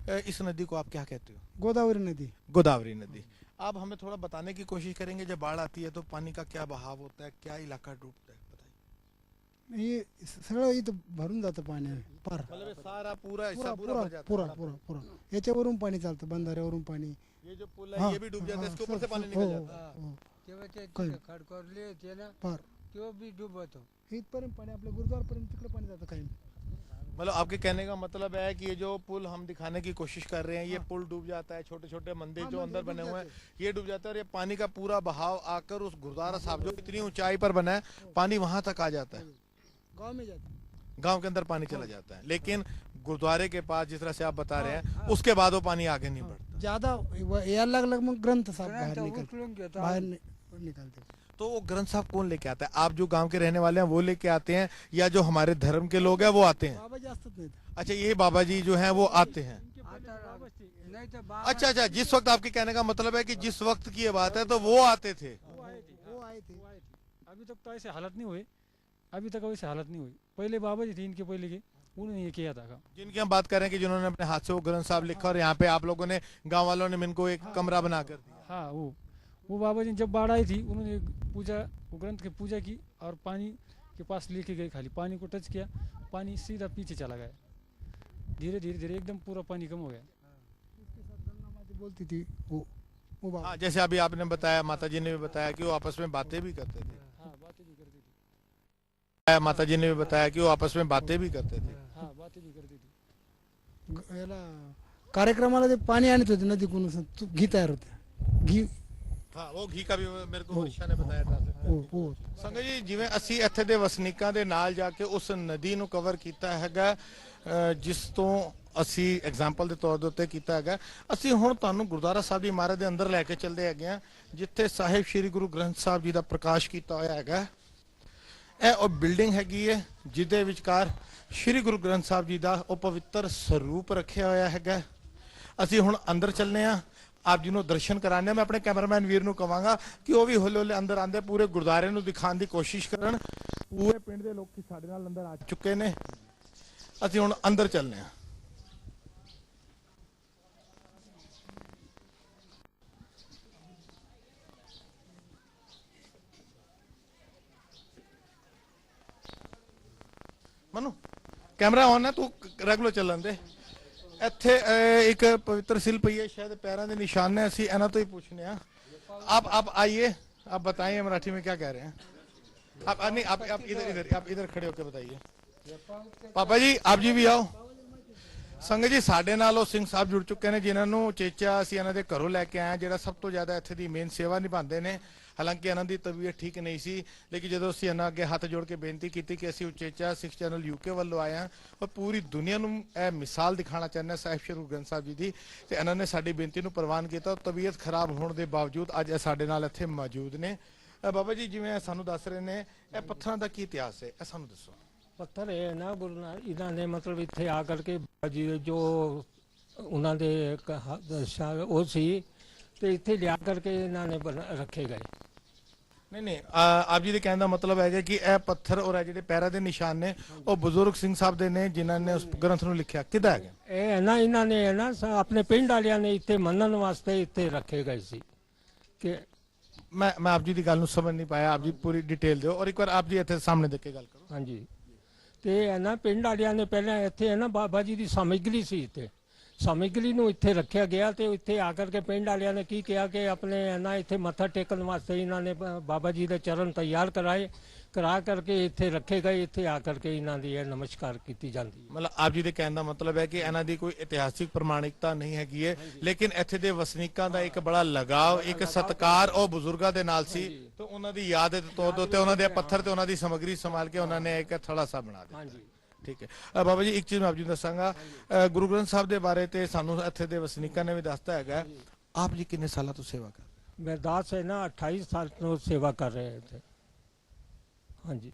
इस नदी को आप क्या कहते हो? गोदावरी नदी। गोदावरी नदी। आप हमें थोड़ा बताने की कोशिश करेंगे, जब बाढ़ आती है तो पानी का क्या बहाव होता है, क्या इलाका डूबता है, बताइए। ये सगळं इथं भरून जातं पाणी पार, मतलब सारा पूरा पूरा पूरा भर जाता है। पूरा पूरा पूरा याच्यावरून पाणी चालतं, बंधाऱ्यावरून पाणी। ये जो पुल है ये भी डूब जाता है, इसके ऊपर से पानी निकल जाता है। तेव्हा ते काही. खडकोरले होते ना, पार तेव्हा बी डुबतो। इथपर्यंत पाणी आपल्या गुरुद्वारपर्यंत तिकडे पाणी जातं काही. मतलब आपके कहने का मतलब है कि ये जो पुल हम दिखाने की कोशिश कर रहे हैं, ये पुल डूब जाता है, छोटे छोटे मंदिर जो अंदर बने हुए हैं ये डूब जाता है, और ये पानी का पूरा बहाव आकर उस गुरुद्वारा साहब जो इतनी ऊंचाई पर बना है, पानी वहां तक आ जाता है, गाव में जातं. गांव के अंदर पानी चला जाता है। लेकिन गुरुद्वारे के पास जिस तरह से आप बता रहे हैं उसके बाद वो पानी आगे नहीं बढ़ता। ज्यादा यायला लागलं मग ग्रंथ साहब बाहेर ग्रंथ निकल उचलून घेतो बाहेर आम्ही. निकलते. तो वो ग्रंथ साहब कौन लेके आता है? आप जो गांव के रहने वाले हैं वो लेके आते हैं या जो हमारे धर्म के लोग हैं वो आते हैं? बाबा जास्त नाही. अच्छा, ये बाबा जी जो हैं वो आते हैं। नाही तर बाबा अच्छा, जिस वक्त आपके कहने का मतलब है कि जिस वक्त की ये बात है तो वो आते थे। वो आए थे. अभी तक तो ऐसे हालत नहीं हुए, अभी तक वैसे हालत नहीं हुई। पहले बाबा जी थे इनके पहले के, उन्होंने ये किया था काम। जिनकी हम बात कर रहे हैं कि जिन्होंने अपने हाथ से वो ग्रंथ साहब लिखा और यहाँ पे आप लोगों ने गांव वालों ने इनको एक कमरा बना कर दिया। हाँ, वो बाबा जी जब बाढ़ आई थी उन्होंने पूजा, वो ग्रंथ की पूजा की और पानी के पास लेके गए, खाली पानी को टच किया, पानी सीधा पीछे चला गया। धीरे धीरे धीरे एकदम पूरा पानी कम हो गया। उसके साथ गंगा माता बोलती थी वो बाबा. हाँ, जैसे अभी आपने बताया, माता जी ने भी बताया कि वो आपस में बातें भी करते थे। हाँ, बातें भी करती थी। माता जी ने भी बताया कि वो आपस में बातें भी करते थे। हाँ, बातें भी करती थी। याला कार्यक्रमाला ते पाणी आणत होते नदीकडून. घी तयार होते. घी हाँ वो घी का भी मेरे को वर्षा ने बताया था वो ਸੰਗਤ ਜੀ ਜਿਵੇਂ ਅਸੀਂ ਇੱਥੇ ਦੇ ਵਸਨੀਕਾਂ ਦੇ ਨਾਲ ਜਾ ਕੇ ਉਸ ਨਦੀ ਨੂੰ ਕਵਰ ਕੀਤਾ ਹੈਗਾ ਜਿਸ ਤੋਂ ਅਸੀਂ ਐਗਜ਼ਾਮਪਲ ਦੇ ਤੌਰ ਦੇ ਉੱਤੇ ਕੀਤਾ ਹੈਗਾ ਅਸੀਂ ਹੁਣ ਤੁਹਾਨੂੰ ਗੁਰਦੁਆਰਾ ਸਾਹਿਬ ਦੀ ਇਮਾਰਤ ਦੇ ਅੰਦਰ ਲੈ ਕੇ ਚੱਲਦੇ ਹੈਗੇ ਆ ਜਿੱਥੇ ਸਾਹਿਬ ਸ੍ਰੀ ਗੁਰੂ ਗ੍ਰੰਥ ਸਾਹਿਬ ਜੀ ਦਾ ਪ੍ਰਕਾਸ਼ ਕੀਤਾ ਹੋਇਆ ਹੈਗਾ ਇਹ ਉਹ ਬਿਲਡਿੰਗ ਹੈਗੀ ਹੈ ਜਿਹਦੇ ਵਿਚਕਾਰ ਸ੍ਰੀ ਗੁਰੂ ਗ੍ਰੰਥ ਸਾਹਿਬ ਜੀ ਦਾ ਉਹ ਪਵਿੱਤਰ ਸਰੂਪ ਰੱਖਿਆ ਹੋਇਆ ਹੈਗਾ ਅਸੀਂ ਹੁਣ ਅੰਦਰ ਚੱਲਨੇ ਆ ਆਪ ਜੀ ਨੂੰ ਦਰਸ਼ਨ ਕਰਾਣੇ ਮੈਂ ਆਪਣੇ ਕੈਮਰਾਮੈਨ ਵੀਰ ਨੂੰ ਕਵਾਂਗਾ ਕਿ ਉਹ ਵੀ ਹੌਲੇ ਹੌਲੇ ਅੰਦਰ ਆਂਦੇ ਪੂਰੇ ਗੁਰਦੁਆਰੇ ਨੂੰ ਦਿਖਾਉਣ ਦੀ ਕੋਸ਼ਿਸ਼ ਕਰਨ ਪੂਰੇ ਪਿੰਡ ਦੇ ਲੋਕੀ ਸਾਡੇ ਨਾਲ ਅੰਦਰ ਆ ਚੁੱਕੇ ਨੇ ਅਸੀਂ ਹੁਣ ਅੰਦਰ ਚੱਲਨੇ ਆ ਮਨੂ ਕੈਮਰਾ ਆਨ ਹੈ ਤੂੰ ਰੈਗੂਲਰ ਚੱਲਣ ਦੇ ਇੱਥੇ एक पवित्र शिल पई है शायद पैरों के निशान है ਅਸੀਂ ਇਹਨਾਂ ਤੋਂ ਹੀ पूछने हैं आप आइए आप बताइए मराठी में क्या कह रहे हैं आप नहीं आप इधर खड़े होकर बताइए पापा जी आप जी भी आओ ਸੰਗਤ ਜੀ ਸਾਡੇ ਨਾਲ ਉਹ ਸਿੰਘ ਸਾਹਿਬ ਜੁੜ ਚੁੱਕੇ ਨੇ ਜਿਨ੍ਹਾਂ ਨੂੰ ਚੇਚਾ ਅਸੀਂ ਇਹਨਾਂ ਦੇ ਘਰੋਂ ਲੈ ਕੇ ਆਏ ਜਿਹੜਾ ਸਭ ਤੋਂ ਜ਼ਿਆਦਾ ਇੱਥੇ ਦੀ ਮੇਨ ਸੇਵਾ ਨਿਭਾਉਂਦੇ ਨੇ ਹਾਲਾਂਕਿ ਇਹਨਾਂ ਦੀ ਤਬੀਅਤ ਠੀਕ ਨਹੀਂ ਸੀ ਲੇਕਿਨ ਜਦੋਂ ਅਸੀਂ ਇਹਨਾਂ ਅੱਗੇ ਹੱਥ ਜੋੜ ਕੇ ਬੇਨਤੀ ਕੀਤੀ ਕਿ ਅਸੀਂ ਉਚੇਚਾ ਸਿੱਖ ਚੈਨਲ ਯੂਕੇ ਵੱਲੋਂ ਆਏ ਹਾਂ ਔਰ ਪੂਰੀ ਦੁਨੀਆ ਨੂੰ ਇਹ ਮਿਸਾਲ ਦਿਖਾਉਣਾ ਚਾਹੁੰਦੇ ਹਾਂ ਸਾਹਿਬ ਸ੍ਰੀ ਗੁਰੂ ਗ੍ਰੰਥ ਸਾਹਿਬ ਜੀ ਦੀ ਤੇ ਇਹਨਾਂ ਨੇ ਸਾਡੀ ਬੇਨਤੀ ਨੂੰ ਪ੍ਰਵਾਨ ਕੀਤਾ ਤਬੀਅਤ ਖਰਾਬ ਹੋਣ ਦੇ ਬਾਵਜੂਦ ਅੱਜ ਇਹ ਸਾਡੇ ਨਾਲ ਇੱਥੇ ਮੌਜੂਦ ਨੇ ਬਾਬਾ ਜੀ ਜਿਵੇਂ ਸਾਨੂੰ ਦੱਸ ਰਹੇ ਨੇ ਇਹ ਪੱਥਰਾਂ ਦਾ ਕੀ ਇਤਿਹਾਸ ਹੈ ਇਹ ਸਾਨੂੰ ਦੱਸੋ ਪੱਥਰ ਇਹ ਨਾ ਇਹਨਾਂ ਨੇ ਮਤਲਬ ਇੱਥੇ ਆ ਕਰਕੇ ਜੋ ਉਹਨਾਂ ਦੇ ਉਹ ਸੀ ਤੇ ਇੱਥੇ ਲਿਆ ਕਰਕੇ ਇਹਨਾਂ ਨੇ ਰੱਖੇ ਗਏ नहीं आप जी के कहने का मतलब है कि यह पत्थर और जो पैरों के निशान ने वो बुजुर्ग सिंह साहब दे ने जिन्होंने उस ग्रंथ ਨੂੰ ਲਿਖਿਆ ਕਿਦਾ ਹੈ ਇਹ ਨਾ ਇਹਨਾਂ ਨੇ ਨਾ ਆਪਣੇ ਪਿੰਡ ਵਾਲਿਆਂ ਨੇ ਇੱਥੇ ਮੰਨਣ ਵਾਸਤੇ ਇੱਥੇ ਰੱਖੇ ਗਏ ਸੀ ਕਿ मैं आप जी की गल समझ नहीं पाया आप जी पूरी डिटेल दो और एक बार आप जी इतने सामने देख के गल करो हाँ जी ਤੇ ਇਹ ਨਾ ਪਿੰਡ ਵਾਲਿਆਂ ਨੇ ਪਹਿਲਾਂ ਇੱਥੇ ਨਾ ਬਾਬਾ ਜੀ ਦੀ ਸਮੱਗਰੀ ਸੀ ਇੱਥੇ ਸਮੱਗਰੀ ਨੂੰ ਇੱਥੇ ਰੱਖਿਆ ਗਿਆ ਤੇ ਇੱਥੇ ਆ ਕਰਕੇ ਪਿੰਡ ਵਾਲਿਆਂ ਨੇ ਕੀ ਕਿਹਾ ਕਿ ਆਪਣੇ ਨਾ ਇੱਥੇ ਮੱਥਾ ਟੇਕਣ ਵਾਸਤੇ ਇਹਨਾਂ ਨੇ ਬਾਬਾ ਜੀ ਦੇ ਚਰਨ ਤਿਆਰ ਕਰਾ ਕਰਕੇ ਇੱਥੇ ਰੱਖੇ ਗਏ ਇੱਥੇ ਆ ਕਰਕੇ ਇਹਨਾਂ ਦੀ ਇਹ ਨਮਸਕਾਰ ਕੀਤੀ ਜਾਂਦੀ ਹੈ मतलब आप जी के कहने का मतलब है कि ਇਹਨਾਂ ਦੀ ਕੋਈ ਇਤਿਹਾਸਿਕ ਪ੍ਰਮਾਣਿਕਤਾ ਨਹੀਂ ਹੈਗੀ ਹੈ ਲੇਕਿਨ ਇੱਥੇ ਦੇ ਵਸਨੀਕਾਂ ਦਾ ਇੱਕ ਬੜਾ ਲਗਾਵ ਇੱਕ ਸਤਿਕਾਰ ਉਹ ਬਜ਼ੁਰਗਾਂ ਦੇ ਨਾਲ ਸੀ ਤੇ ਉਹਨਾਂ ਦੀ ਯਾਦ ਦੇ ਤੌਰ ਤੇ ਉਹਨਾਂ ਦੇ ਪੱਥਰ ਤੇ ਉਹਨਾਂ ਦੀ ਸਮੱਗਰੀ ਸੰਭਾਲ ਕੇ ਉਹਨਾਂ ਨੇ ਇੱਕ ਥੜਾ ਸਾ ਬਣਾ ਦਿੱਤਾ ਹਾਂਜੀ ठीक है बाबा जी एक चीज मैं आप जी दसांगा गुरु ग्रंथ साहब के बारे ते सानू इत्थे दे वसनीकां ने भी दसता हैगा आप जी कितने साल तो सेवा कर मैं 10 है ना 28 साल तो सेवा कर रहे थे हाँ जी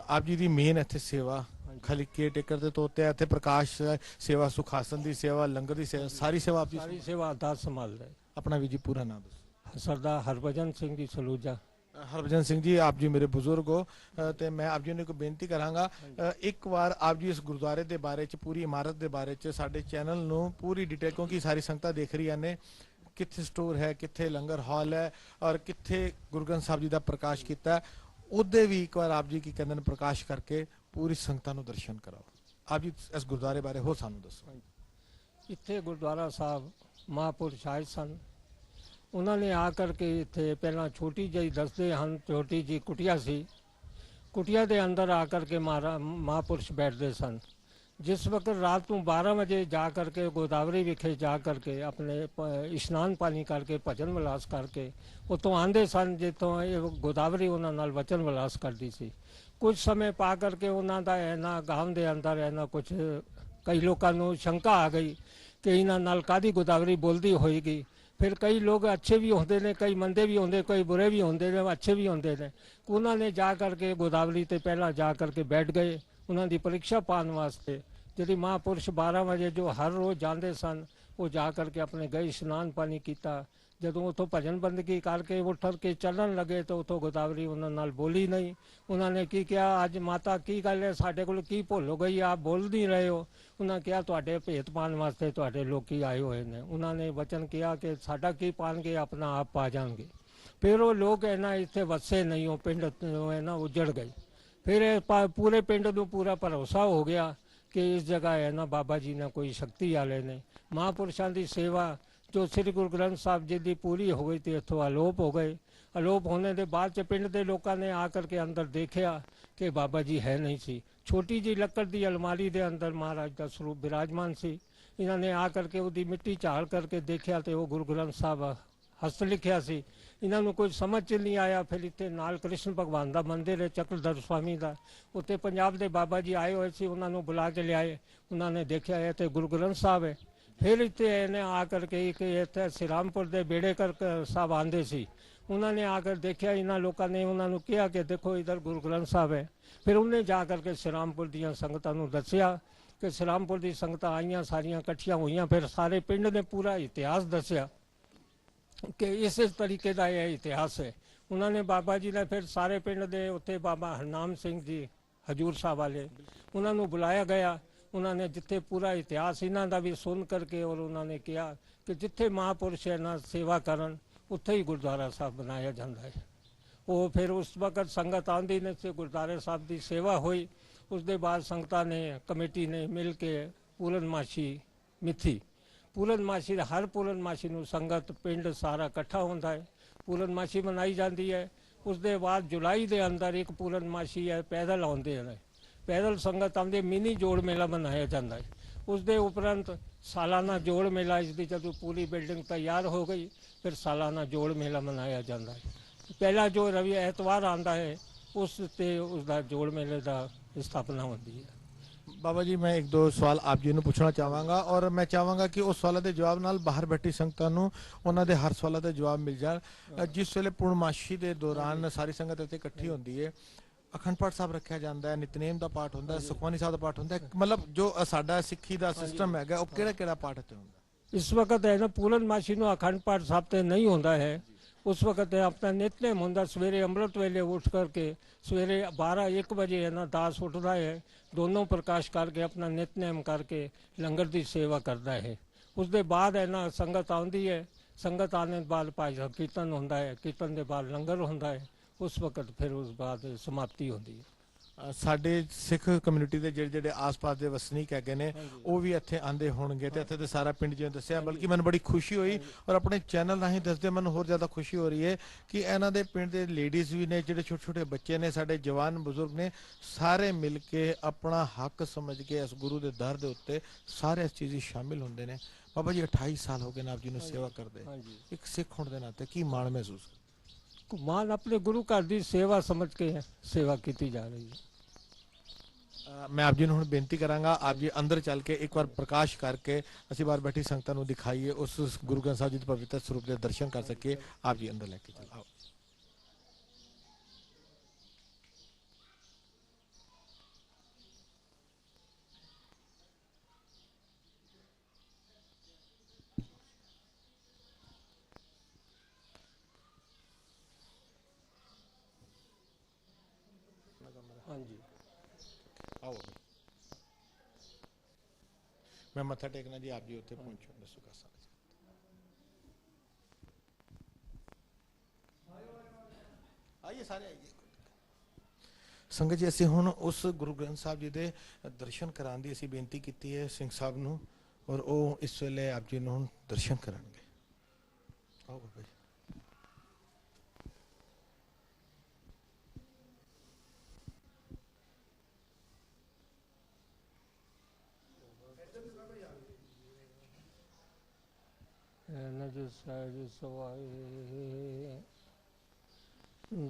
आप जी दी मेन इत्थे सेवा खाली केयर टेकर दे तौर ते इत्थे प्रकाश सेवा सुखासन दी सेवा लंगर दी सेवा सारी सेवा आप जी सारी सेवा दास संभाल रहे अपना भी जी पूरा नाम दसो सरदार हरभजन सिंह जी सलूजा हरभजन सिंह जी आप जी मेरे बुजुर्ग हो ते मैं आप जी ने को बेनती करांगा एक बार आप जी इस गुरुद्वारे के बारे च पूरी इमारत के बारे च साडे चैनल नू पूरी डिटेल क्योंकि सारी संगतां देख रही ने कित्थे स्टोर है कित्थे लंगर हॉल है और कित्थे गुरु ग्रंथ साहब जी का प्रकाश किया उहदे भी एक बार आप जी की कहंदे ने प्रकाश करके पूरी संगतां नू दर्शन कराओ आप जी इस गुरुद्वारे बारे हो सानू दसो इत्थे गुरुद्वारा साहब महापुरुष आए सन उन्होंने आ करके इतने पहला छोटी जी दसते हैं छोटी जी कुटिया सी कुटिया के अंदर आ करके महापुरुष बैठते सन जिस वक्त रात को 12 बजे जा करके गोदावरी विखे जा करके अपने इशनान पानी करके भजन विलास करके उतों आंदे सन जितों गोदावरी उन्होंने वचन विलास करती सी कुछ समय पा करके उन्होंने इन्ना गांव के अंदर इन्ना कुछ कई लोगों शंका आ गई कि इन्होंने कादी गोदावरी बोलती होएगी फिर कई लोग अच्छे भी होंगे ने कई मंदे भी होंगे कई बुरे भी होंगे ने अच्छे भी होंगे ने उन्होंने जा करके गोदावरी ते पहला जा करके बैठ गए उन्होंने परीक्षा पाने वास्ते जी महापुरुष 12 बजे जो हर रोज़ जाते सन वो जा करके अपने गए स्नान पानी किया ਜਦੋਂ ਉਥੋਂ ਭਜਨ ਬੰਦਗੀ ਕਰਕੇ ਉੱਠ ਕੇ ਚੱਲਣ ਲੱਗੇ ਤਾਂ ਉਥੋਂ ਗੋਦਾਵਰੀ ਉਹਨਾਂ ਨਾਲ ਬੋਲੀ ਨਹੀਂ। ਉਹਨਾਂ ਨੇ ਕੀ ਕਿਹਾ, ਅੱਜ ਮਾਤਾ ਕੀ ਗੱਲ ਹੈ, ਸਾਡੇ ਕੋਲ ਕੀ ਭੁੱਲ ਹੋ ਗਈ, ਆਪ ਬੋਲ ਨਹੀਂ ਰਹੇ ਹੋ। ਉਹਨਾਂ ਕਿਹਾ ਤੁਹਾਡੇ ਭੇਤ ਪਾਉਣ ਵਾਸਤੇ ਤੁਹਾਡੇ ਲੋਕੀ ਆਏ ਹੋਏ ਨੇ। ਉਹਨਾਂ ਨੇ ਵਚਨ ਕਿਹਾ ਕਿ ਸਾਡਾ ਕੀ ਪਾਣਗੇ, ਆਪਣਾ ਆਪ ਪਾ ਜਾਣਗੇ। ਫਿਰ ਉਹ ਲੋਕ ਇਹਨਾਂ ਇੱਥੇ ਵਸੇ ਨਹੀਂ, ਉਹ ਪਿੰਡ ਹੈ ਨਾ ਉਜੜ ਗਏ। ਫਿਰ ਪੂਰੇ ਪਿੰਡ ਨੂੰ ਪੂਰਾ ਭਰੋਸਾ ਹੋ ਗਿਆ ਕਿ ਇਸ ਜਗ੍ਹਾ ਹੈ ਨਾ ਬਾਬਾ ਜੀ ਨੇ ਕੋਈ ਸ਼ਕਤੀ ਵਾਲੇ ਨੇ। ਮਹਾਂਪੁਰਸ਼ਾਂ ਦੀ ਸੇਵਾ जो श्री गुरु ग्रंथ साहब जी की पूरी हो गई थी, इतों अलोप हो गए। अलोप होने के बाद च पिंड के लोगों ने आकर के अंदर देखा कि बाबा जी है नहीं सी। छोटी जी लकड़ की अलमारी के अंदर महाराज का स्वरूप विराजमान सी। इन्होंने आकर के उसकी मिट्टी झाड़ करके देखा तो वो गुरु ग्रंथ साहब ਹਸਤ ਲਿਖਿਆ ਸੀ। ਇਹਨਾਂ ਨੂੰ ਕੋਈ ਸਮਝ 'ਚ ਨਹੀਂ ਆਇਆ। ਫਿਰ ਇੱਥੇ ਨਾਲ ਕ੍ਰਿਸ਼ਨ ਭਗਵਾਨ ਦਾ ਮੰਦਿਰ ਹੈ ਚੱਕਰਧਰ ਸਵਾਮੀ ਦਾ, ਉੱਥੇ ਪੰਜਾਬ ਦੇ ਬਾਬਾ ਜੀ ਆਏ ਹੋਏ ਸੀ, ਉਹਨਾਂ ਨੂੰ ਬੁਲਾ ਕੇ ਲਿਆਏ। ਉਹਨਾਂ ਨੇ ਦੇਖਿਆ ਹੈ ਤੇ ਗੁਰੂ ਗ੍ਰੰਥ ਸਾਹਿਬ ਹੈ। ਫਿਰ ਇੱਥੇ ਇਹਨੇ ਆ ਕਰਕੇ ਕਿ ਇੱਥੇ ਸਿਰਾਮਪੁਰ ਦੇ ਬੇੜੇਕਰ ਸਾਹਿਬ ਆਂਦੇ ਸੀ, ਉਹਨਾਂ ਨੇ ਆ ਕੇ ਦੇਖਿਆ। ਇਹਨਾਂ ਲੋਕਾਂ ਨੇ ਉਹਨਾਂ ਨੂੰ ਕਿਹਾ ਕਿ ਦੇਖੋ ਇਧਰ ਗੁਰੂ ਗ੍ਰੰਥ ਸਾਹਿਬ ਹੈ। ਫਿਰ ਉਹਨੇ ਜਾ ਕਰਕੇ ਸਿਰਾਮਪੁਰ ਦੀਆਂ ਸੰਗਤਾਂ ਨੂੰ ਦੱਸਿਆ ਕਿ ਸਿਰਾਮਪੁਰ ਦੀ ਸੰਗਤਾਂ ਆਈਆਂ, ਸਾਰੀਆਂ ਇਕੱਠੀਆਂ ਹੋਈਆਂ। ਫਿਰ ਸਾਰੇ ਪਿੰਡ ਨੇ ਪੂਰਾ ਇਤਿਹਾਸ ਦੱਸਿਆ ਕਿ ਇਸੇ ਤਰੀਕੇ ਦਾ ਇਹ ਇਤਿਹਾਸ ਹੈ। ਉਹਨਾਂ ਨੇ ਬਾਬਾ ਜੀ ਨੇ ਫਿਰ ਸਾਰੇ ਪਿੰਡ ਦੇ ਉੱਤੇ ਬਾਬਾ ਹਰਨਾਮ ਸਿੰਘ ਜੀ ਹਜੂਰ ਸਾਹਿਬ ਵਾਲੇ, ਉਹਨਾਂ ਨੂੰ ਬੁਲਾਇਆ ਗਿਆ। ਉਹਨਾਂ ਨੇ ਜਿੱਥੇ ਪੂਰਾ ਇਤਿਹਾਸ ਇਹਨਾਂ ਦਾ ਵੀ ਸੁਣ ਕਰਕੇ ਔਰ ਉਹਨਾਂ ਨੇ ਕਿਹਾ ਕਿ ਜਿੱਥੇ ਮਹਾਂਪੁਰਸ਼ ਇਹਨਾਂ ਸੇਵਾ ਕਰਨ ਉੱਥੇ ਹੀ ਗੁਰਦੁਆਰਾ ਸਾਹਿਬ ਬਣਾਇਆ ਜਾਂਦਾ ਹੈ। ਉਹ ਫਿਰ ਉਸ ਵਕਤ ਸੰਗਤ ਆਉਂਦੀ ਨੇ ਤੇ ਗੁਰਦੁਆਰੇ ਸਾਹਿਬ ਦੀ ਸੇਵਾ ਹੋਈ। ਉਸ ਦੇ ਬਾਅਦ ਸੰਗਤਾਂ ਨੇ ਕਮੇਟੀ ਨੇ ਮਿਲ ਕੇ ਪੂਰਨਮਾਸ਼ੀ ਮਿੱਥੀ। ਪੂਰਨਮਾਸ਼ੀ ਹਰ ਪੂਰਨਮਾਸ਼ੀ ਨੂੰ ਸੰਗਤ ਪਿੰਡ ਸਾਰਾ ਇਕੱਠਾ ਹੁੰਦਾ ਹੈ, ਪੂਰਨਮਾਸ਼ੀ ਮਨਾਈ ਜਾਂਦੀ ਹੈ। ਉਸ ਦੇ ਬਾਅਦ ਜੁਲਾਈ ਦੇ ਅੰਦਰ ਇੱਕ ਪੂਰਨਮਾਸ਼ੀ ਹੈ, ਪੈਦਲ ਆਉਂਦੇ ਨੇ, ਪੈਦਲ ਸੰਗਤ ਆਉਂਦੇ, ਮਿਨੀ ਜੋੜ ਮੇਲਾ ਮਨਾਇਆ ਜਾਂਦਾ ਹੈ। ਉਸ ਦੇ ਉਪਰੰਤ ਸਾਲਾਨਾ ਜੋੜ ਮੇਲਾ, ਇਸ ਦੀ ਜਦੋਂ ਪੂਰੀ ਬਿਲਡਿੰਗ ਤਿਆਰ ਹੋ ਗਈ ਫਿਰ ਸਾਲਾਨਾ ਜੋੜ ਮੇਲਾ ਮਨਾਇਆ ਜਾਂਦਾ ਹੈ। ਪਹਿਲਾ ਜੋ ਰਵੀ ਐਤਵਾਰ ਆਉਂਦਾ ਹੈ ਉਸ ਤੇ ਉਸ ਦਾ ਜੋੜ ਮੇਲੇ ਦਾ ਸਥਾਪਨਾ ਹੁੰਦੀ ਹੈ। ਬਾਬਾ ਜੀ ਮੈਂ ਇੱਕ ਦੋ ਸਵਾਲ ਆਪ ਜੀ ਨੂੰ ਪੁੱਛਣਾ ਚਾਹਾਂਗਾ ਔਰ ਮੈਂ ਚਾਹਾਂਗਾ ਕਿ ਉਸ ਸਵਾਲਾਂ ਦੇ ਜਵਾਬ ਨਾਲ ਬਾਹਰ ਬੈਠੀ ਸੰਗਤਾਂ ਨੂੰ ਉਹਨਾਂ ਦੇ ਹਰ ਸਵਾਲਾਂ ਦੇ ਜਵਾਬ ਮਿਲ ਜਾਣ। ਜਿਸ ਵੇਲੇ ਪੂਰਨਮਾਸ਼ੀ ਦੇ ਦੌਰਾਨ ਸਾਰੀ ਸੰਗਤ ਇੱਥੇ ਇਕੱਠੀ ਹੁੰਦੀ ਹੈ, ਅਖੰਡ ਪਾਠ ਸਾਹਿਬ ਰੱਖਿਆ ਜਾਂਦਾ ਹੈ, ਨਿਤਨੇਮ ਦਾ ਪਾਠ ਹੁੰਦਾ ਹੈ, ਸੁਖਮਨੀ ਸਾਹਿਬ ਦਾ ਪਾਠ ਹੁੰਦਾ ਹੈ, ਮਤਲਬ ਜੋ ਸਾਡਾ ਸਿੱਖੀ ਦਾ ਸਿਸਟਮ ਹੈਗਾ ਉਹ ਕਿਹੜਾ ਕਿਹੜਾ ਪਾਠ ਇੱਥੇ ਹੁੰਦਾ? ਇਸ ਵਕਤ ਹੈ ਨਾ ਪੂਰਨਮਾਸ਼ੀ ਨੂੰ ਅਖੰਡ ਪਾਠ ਸਾਹਿਬ ਤੇ ਨਹੀਂ ਹੁੰਦਾ ਹੈ। उस वक्त अपना नित्यनेम होंगे। सवेरे अमृत वेले उठ करके सवेरे 12-1 बजे है ना दास उठता है, दोनों प्रकाश करके अपना नित्यनेम करके लंगर की सेवा करता है। उसके बाद है ना संगत आती है, संगत आने के बाद भाई साहब कीर्तन होता है, कीर्तन के बाद लंगर होता है। उस वक्त फिर उस बाद समाप्ति होती है। ਸਾਡੇ ਸਿੱਖ ਕਮਿਊਨਿਟੀ ਦੇ ਜਿਹੜੇ ਜਿਹੜੇ ਆਸ-ਪਾਸ ਦੇ ਵਸਨੀਕ ਹੈਗੇ ਨੇ ਉਹ ਵੀ ਇੱਥੇ ਆਂਦੇ ਹੋਣਗੇ ਤੇ ਇੱਥੇ ਤੇ ਸਾਰਾ ਪਿੰਡ ਜਿਵੇਂ ਦੱਸਿਆ, ਬਲਕਿ ਮੈਨੂੰ ਬੜੀ ਖੁਸ਼ੀ ਹੋਈ ਔਰ ਆਪਣੇ ਚੈਨਲ ਰਾਹੀਂ ਦੱਸਦੇ ਮੈਨੂੰ ਹੋਰ ਜ਼ਿਆਦਾ ਖੁਸ਼ੀ ਹੋ ਰਹੀ ਹੈ ਕਿ ਇਹਨਾਂ ਦੇ ਪਿੰਡ ਦੇ ਲੇਡੀਜ਼ ਵੀ ਨੇ, ਜਿਹੜੇ ਛੋਟੇ ਛੋਟੇ ਬੱਚੇ ਨੇ, ਸਾਡੇ ਜਵਾਨ ਬਜ਼ੁਰਗ ਨੇ, ਸਾਰੇ ਮਿਲ ਕੇ ਆਪਣਾ ਹੱਕ ਸਮਝ ਕੇ ਇਸ ਗੁਰੂ ਦੇ ਦਰ ਦੇ ਉੱਤੇ ਸਾਰੇ ਇਸ ਚੀਜ਼ 'ਚ ਸ਼ਾਮਿਲ ਹੁੰਦੇ ਨੇ। ਬਾਬਾ ਜੀ 28 ਸਾਲ ਹੋ ਗਏ ਨੇ ਆਪ ਜੀ ਨੂੰ ਸੇਵਾ ਕਰਦੇ, ਇੱਕ ਸਿੱਖ ਹੋਣ ਦੇ ਨਾਤੇ ਕੀ ਮਾਣ ਮਹਿਸੂਸ? ਮਾਣ ਆਪਣੇ ਗੁਰੂ ਘਰ ਦੀ ਸੇਵਾ ਸਮਝ ਕੇ ਸੇਵਾ ਕੀਤੀ ਜਾ ਰਹੀ ਹੈ। मैं आप जी ਨੂੰ ਹੁਣ ਬੇਨਤੀ ਕਰਾਂਗਾ ਆਪ ਜੀ ਅੰਦਰ ਚੱਲ ਕੇ ਇੱਕ ਵਾਰ ਪ੍ਰਕਾਸ਼ ਕਰਕੇ ਅਸੀਂ ਬਾਹਰ ਬੈਠੀ ਸੰਗਤਾਂ ਨੂੰ ਦਿਖਾਈਏ, ਉਸ ਗੁਰੂ ਗ੍ਰੰਥ ਸਾਹਿਬ ਜੀ ਦੇ ਪਵਿੱਤਰ ਸਰੂਪ ਦੇ ਦਰਸ਼ਨ ਕਰ ਸਕੀਏ। ਆਪ ਜੀ ਅੰਦਰ ਲੈ ਕੇ ਚਲੋ। हाँ जी आओ मैं मत्था टेकना जी, आप जी उत्थे पहुंचो दसो कर सकते आइए सारे आइए। संगत जी ਅਸੀਂ ਹੁਣ ਉਸ ਗੁਰੂ ਗ੍ਰੰਥ ਸਾਹਿਬ ਜੀ ਦੇ ਦਰਸ਼ਨ ਕਰਾਉਣ ਦੀ ਅਸੀਂ ਬੇਨਤੀ ਕੀਤੀ ਹੈ ਸਿੰਘ ਸਾਹਿਬ ਨੂੰ ਔਰ ਉਹ ਇਸ ਵੇਲੇ ਆਪ ਜੀ ਨੂੰ ਹੁਣ ਦਰਸ਼ਨ ਕਰਨਗੇ। ਆਓ ਬਾਬਾ ਜੀ।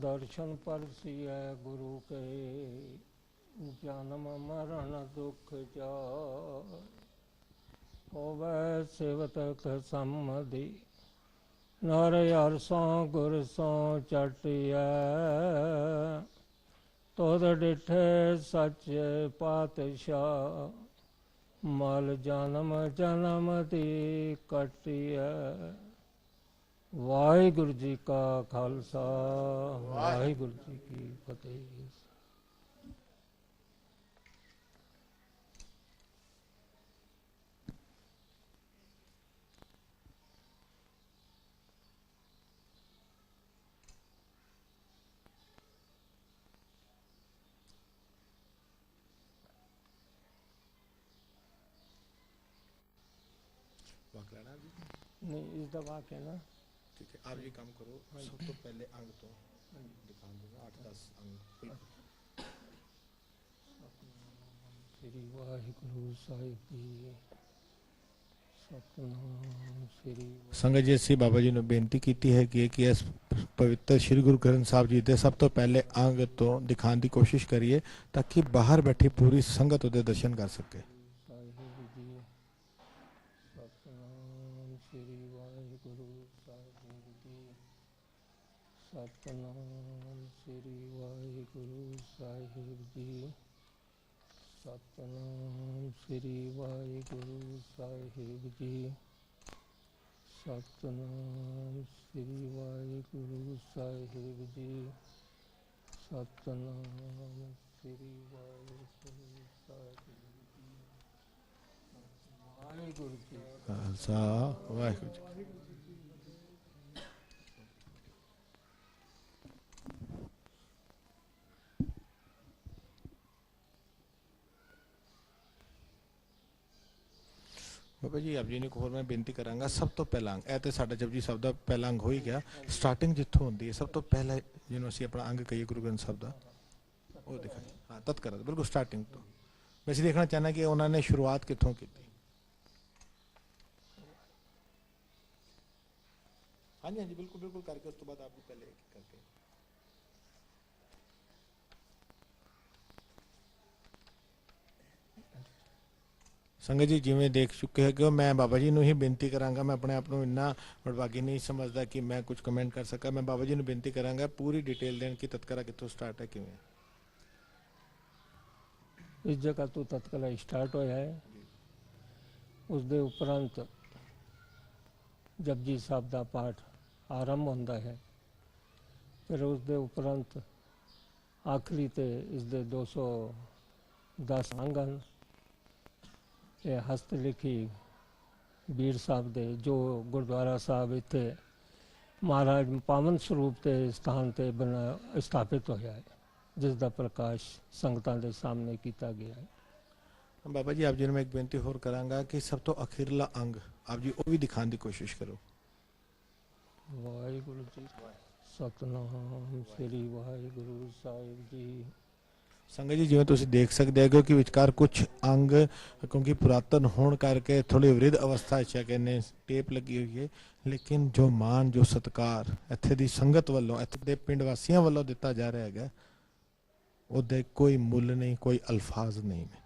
दर्शन परसिए गुरु के जन्म मरण दुख जा होवे सेवतक सम्मति नर अरसों गुर सो चटिया तुद डिठे सच्चे पातशाह मल जन्म जन्म दी कटिया। वाहिगुरु जी का खालसा वाहिगुरु जी की फतेह। नहीं इस दवा के ना ठीक है, आप ये काम करो, सब तो पहले अंग तो दिखा दूंगा 8-10 अंग। श्री वाहिगुरु साहिब जी ਸਤਨਾਮ ਸ੍ਰੀ ਸੰਗਤ ਜੀ, ਅਸੀਂ ਬਾਬਾ ਜੀ ਨੂੰ ਬੇਨਤੀ ਕੀਤੀ ਹੈ ਕਿ ਇਸ ਪਵਿੱਤਰ ਸ੍ਰੀ ਗੁਰੂ ਗ੍ਰੰਥ ਸਾਹਿਬ ਜੀ ਦੇ ਸਭ ਤੋਂ ਪਹਿਲੇ ਅੰਗ ਤੋਂ ਦਿਖਾਉਣ ਦੀ ਕੋਸ਼ਿਸ਼ ਕਰੀਏ ਤਾਂ ਕਿ ਬਾਹਰ ਬੈਠੀ ਪੂਰੀ ਸੰਗਤ ਉਹਦੇ ਦਰਸ਼ਨ ਕਰ ਸਕੇ। ਸਾਹਿਬ ਜੀ ਸਤਨਾਮ ਸ੍ਰੀ ਵਾਹਿਗੁਰੂ ਸਾਹਿਬ ਜੀ ਸਤਨਾਮ ਸ੍ਰੀ ਵਾਹਿਗੁਰੂ ਸਾਹਿਬ ਜੀ ਸਤਨਾਮ ਸ੍ਰੀ ਵਾਹਿਗੁਰੂ ਸਾਹਿਬ ਜੀ ਸਤਨਾਮ ਸ੍ਰੀ ਵਾਹਿਗੁਰੂ ਸਾਹਿਬ ਜੀ ਸਤਨਾਮ ਸ੍ਰੀ ਵਾਹਿਗੁਰੂ ਸਾਹਿਬ ਜੀ ਵਾਹਿਗੁਰੂ ਜੀ ਖਾਲਸਾ ਵਾਹਿਗੁਰੂ ਜੀ। ਬਾਬਾ ਜੀ, ਆਪ ਜੀ ਨੂੰ ਇੱਕ ਹੋਰ ਮੈਂ ਬੇਨਤੀ ਕਰਾਂਗਾ। ਸਭ ਤੋਂ ਪਹਿਲਾਂ ਅੰਗ, ਇਹ ਤੇ ਸਾਡਾ ਜਪਜੀ ਸਾਹਿਬ ਦਾ ਪਹਿਲਾ ਅੰਗ ਹੋ ਹੀ ਗਿਆ। ਸਟਾਰਟਿੰਗ ਜਿੱਥੋਂ ਹੁੰਦੀ ਹੈ, ਸਭ ਤੋਂ ਪਹਿਲਾਂ ਜਿਹਨੂੰ ਅਸੀਂ ਆਪਣਾ ਅੰਗ ਕਹੀਏ ਗੁਰੂ ਗ੍ਰੰਥ ਸਾਹਿਬ ਦਾ, ਉਹ ਦਿਖਾਈ। ਹਾਂ, ਤਤਕਰ ਬਿਲਕੁਲ ਸਟਾਰਟਿੰਗ ਤੋਂ। ਮੈਂ ਅਸੀਂ ਦੇਖਣਾ ਚਾਹੁੰਦਾ ਕਿ ਉਹਨਾਂ ਨੇ ਸ਼ੁਰੂਆਤ ਕਿੱਥੋਂ ਕੀਤੀ। ਹਾਂਜੀ ਹਾਂਜੀ, ਬਿਲਕੁਲ ਬਿਲकुल ਕਰਕੇ ਉਸ ਤੋਂ ਬਾਅਦ ਆਪ ਵੀ ਪਹਿਲੇ ਕਰਕੇ। ਸੰਗਤ ਜੀ, ਜਿਵੇਂ ਦੇਖ ਚੁੱਕੇ ਹੋ ਕਿ ਮੈਂ ਬਾਬਾ ਜੀ ਨੂੰ ਹੀ ਬੇਨਤੀ ਕਰਾਂਗਾ। ਮੈਂ ਆਪਣੇ ਆਪ ਨੂੰ ਇੰਨਾ ਵਡਭਾਗੀ ਨਹੀਂ ਸਮਝਦਾ ਕਿ ਮੈਂ ਕੁਝ ਕਮੈਂਟ ਕਰ ਸਕਾਂ। ਮੈਂ ਬਾਬਾ ਜੀ ਨੂੰ ਬੇਨਤੀ ਕਰਾਂਗਾ ਪੂਰੀ ਡਿਟੇਲ ਦੇਣ ਕਿ ਤਤਕਰਾ ਕਿੱਥੋਂ ਸਟਾਰਟ ਹੈ, ਕਿਵੇਂ। ਇਸ ਜਗ੍ਹਾ ਤੋਂ ਤਤਕਲਾ ਸਟਾਰਟ ਹੋਇਆ ਹੈ। ਉਸ ਦੇ ਉਪਰੰਤ ਜਪਜੀ ਸਾਹਿਬ ਦਾ ਪਾਠ ਆਰੰਭ ਹੁੰਦਾ ਹੈ। ਫਿਰ ਉਸ ਦੇ ਉਪਰੰਤ ਆਖਰੀ ਤੇ ਇਸ ਦੇ 210 ਅੰਗ ਹਨ। ਇਹ ਹਸਤ ਲਿਖੀ ਬੀੜ ਸਾਹਿਬ ਦੇ, ਜੋ ਗੁਰਦੁਆਰਾ ਸਾਹਿਬ ਇੱਥੇ ਮਹਾਰਾਜ ਪਾਵਨ ਸਰੂਪ ਤੇ ਸਥਾਨ ਤੇ ਸਥਾਪਿਤ ਹੋਇਆ ਹੈ, ਜਿਸ ਦਾ ਪ੍ਰਕਾਸ਼ ਸੰਗਤਾਂ ਦੇ ਸਾਹਮਣੇ ਕੀਤਾ ਗਿਆ ਹੈ। ਬਾਬਾ ਜੀ, ਆਪ ਜੀ ਨੂੰ ਮੈਂ ਇੱਕ ਬੇਨਤੀ ਹੋਰ ਕਰਾਂਗਾ ਕਿ ਸਭ ਤੋਂ ਅਖੀਰਲਾ ਅੰਗ ਆਪ ਜੀ ਉਹ ਵੀ ਦਿਖਾਉਣ ਦੀ ਕੋਸ਼ਿਸ਼ ਕਰੋ। ਵਾਹਿਗੁਰੂ ਜੀ ਸਤਨਾਮ ਸ੍ਰੀ ਵਾਹਿਗੁਰੂ ਸਾਹਿਬ ਜੀ। ਸੰਗਤ ਜੀ, ਜਿਵੇਂ ਤੁਸੀਂ ਦੇਖ ਸਕਦੇ ਹੋ ਕਿ ਵਿਚਕਾਰ ਕੁਝ ਅੰਗ ਕਿਉਂਕਿ ਪੁਰਾਤਨ ਹੋਣ ਕਰਕੇ ਥੋੜੀ ਵਿਰਿਧ ਅਵਸਥਾ 'ਚ ਕਹਿੰਦੇ ਟੇਪ ਲੱਗੀ ਹੋਈ ਹੈ, ਲੇਕਿਨ ਜੋ ਮਾਨ ਜੋ ਸਤਿਕਾਰ ਇੱਥੇ ਦੀ ਸੰਗਤ ਵੱਲੋਂ, ਇੱਥੇ ਦੇ ਪਿੰਡ ਵਾਸੀਆਂ ਵੱਲੋਂ ਦਿੱਤਾ ਜਾ ਰਿਹਾ ਹੈਗਾ, ਉਹਦੇ ਕੋਈ ਮੁੱਲ ਨਹੀਂ, ਕੋਈ ਅਲਫਾਜ਼ ਨਹੀਂ ਨੇ।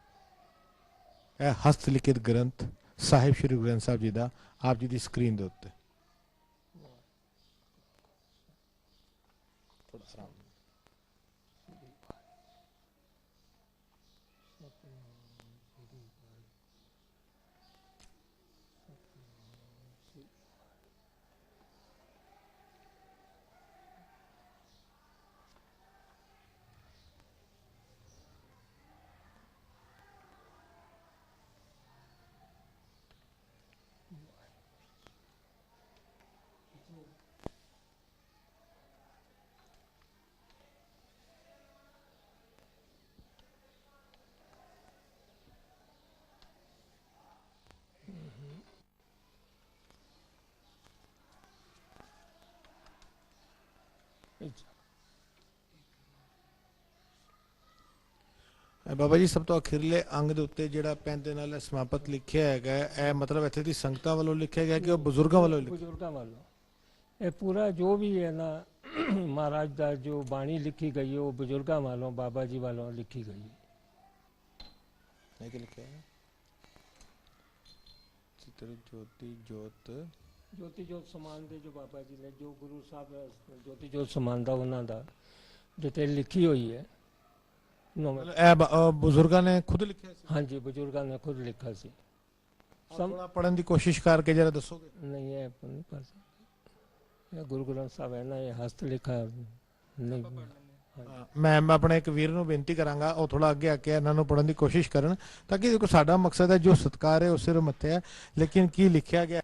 ਇਹ ਹਸਤ ਲਿਖਿਤ ਗ੍ਰੰਥ ਸਾਹਿਬ ਸ਼੍ਰੀ ਗੁਰੂ ਗ੍ਰੰਥ ਸਾਹਿਬ ਜੀ ਦਾ ਆਪ ਜੀ ਦੀ ਸਕਰੀਨ ਦੇ ਉੱਤੇ ਬਾਬਾ ਜੀ, ਸਭ ਤੋਂ ਅਖੀਰਲੇ ਅੰਗ ਦੇ ਉੱਤੇ ਜਿਹੜਾ ਪੈਨ ਦੇ ਨਾਲ ਸਮਾਪਤ ਲਿਖਿਆ ਹੈਗਾ, ਇਹ ਮਤਲਬ ਇੱਥੇ ਦੀ ਸੰਗਤਾਂ ਵੱਲੋਂ ਲਿਖਿਆ ਗਿਆ ਕਿ ਉਹ ਬਜ਼ੁਰਗਾਂ ਵੱਲੋਂ ਲਿਖਿਆ? ਬਜ਼ੁਰਗਾਂ ਵੱਲੋਂ। ਇਹ ਪੂਰਾ ਜੋ ਵੀ ਹੈ ਨਾ ਮਹਾਰਾਜ ਦਾ ਜੋ ਬਾਣੀ ਲਿਖੀ ਗਈ ਹੈ, ਉਹ ਬਜ਼ੁਰਗਾਂ ਵੱਲੋਂ, ਬਾਬਾ ਜੀ ਵੱਲੋਂ ਲਿਖੀ ਗਈ ਹੈ। ਕੀ ਲਿਖਿਆ ਹੈ? ਚਿੱਤਰ ਜੋਤੀ ਜੋਤ, ਜੋਤੀ ਜੋਤ ਸਮਾਨ ਦੇ ਜੋ ਬਾਬਾ ਜੀ ਨੇ, ਜੋ ਗੁਰੂ ਸਾਹਿਬ ਜੋਤੀ ਜੋਤ ਸਮਾਨ ਦਾ ਉਹਨਾਂ ਦਾ ਡਿਟੇਲ ਲਿਖੀ ਹੋਈ ਹੈ। ਇਹ ਬਜ਼ੁਰਗਾਂ ਨੇ ਖੁਦ ਲਿਖਿਆ ਸੀ? ਹਾਂਜੀ, ਬਜ਼ੁਰਗਾਂ ਨੇ ਖੁਦ ਲਿਖਾ ਸੀ। ਥੋੜਾ ਪੜਨ ਦੀ ਕੋਸ਼ਿਸ਼ ਕਰਕੇ ਜਰਾ ਦੱਸੋਗੇ? ਨਹੀਂ, ਇਹ ਨਹੀਂ ਪੜ ਸਕਦੇ। ਇਹ ਗੁਰੂ ਗ੍ਰੰਥ ਸਾਹਿਬ ਹੈ ਨਾ, ਇਹ ਹਸਤ ਲਿਖਾ ਨਹੀਂ। ਮੈਂ ਆਪਣੇ ਇੱਕ ਵੀਰ ਨੂੰ ਬੇਨਤੀ ਕਰਾਂਗਾ, ਉਹ ਥੋੜਾ ਅੱਗੇ ਆ ਕੇ ਇਹਨਾਂ ਨੂੰ ਪੜਨ ਦੀ ਕੋਸ਼ਿਸ਼ ਕਰਨ, ਤਾਂ ਕਿ ਦੇਖੋ ਸਾਡਾ ਮਕਸਦ ਹੈ ਜੋ ਸਤਿਕਾਰ ਹੈ ਉਹ ਸਿਰ ਮੱਥੇ ਹੈ, ਲੇਕਿਨ ਕੀ ਲਿਖਿਆ ਗਿਆ।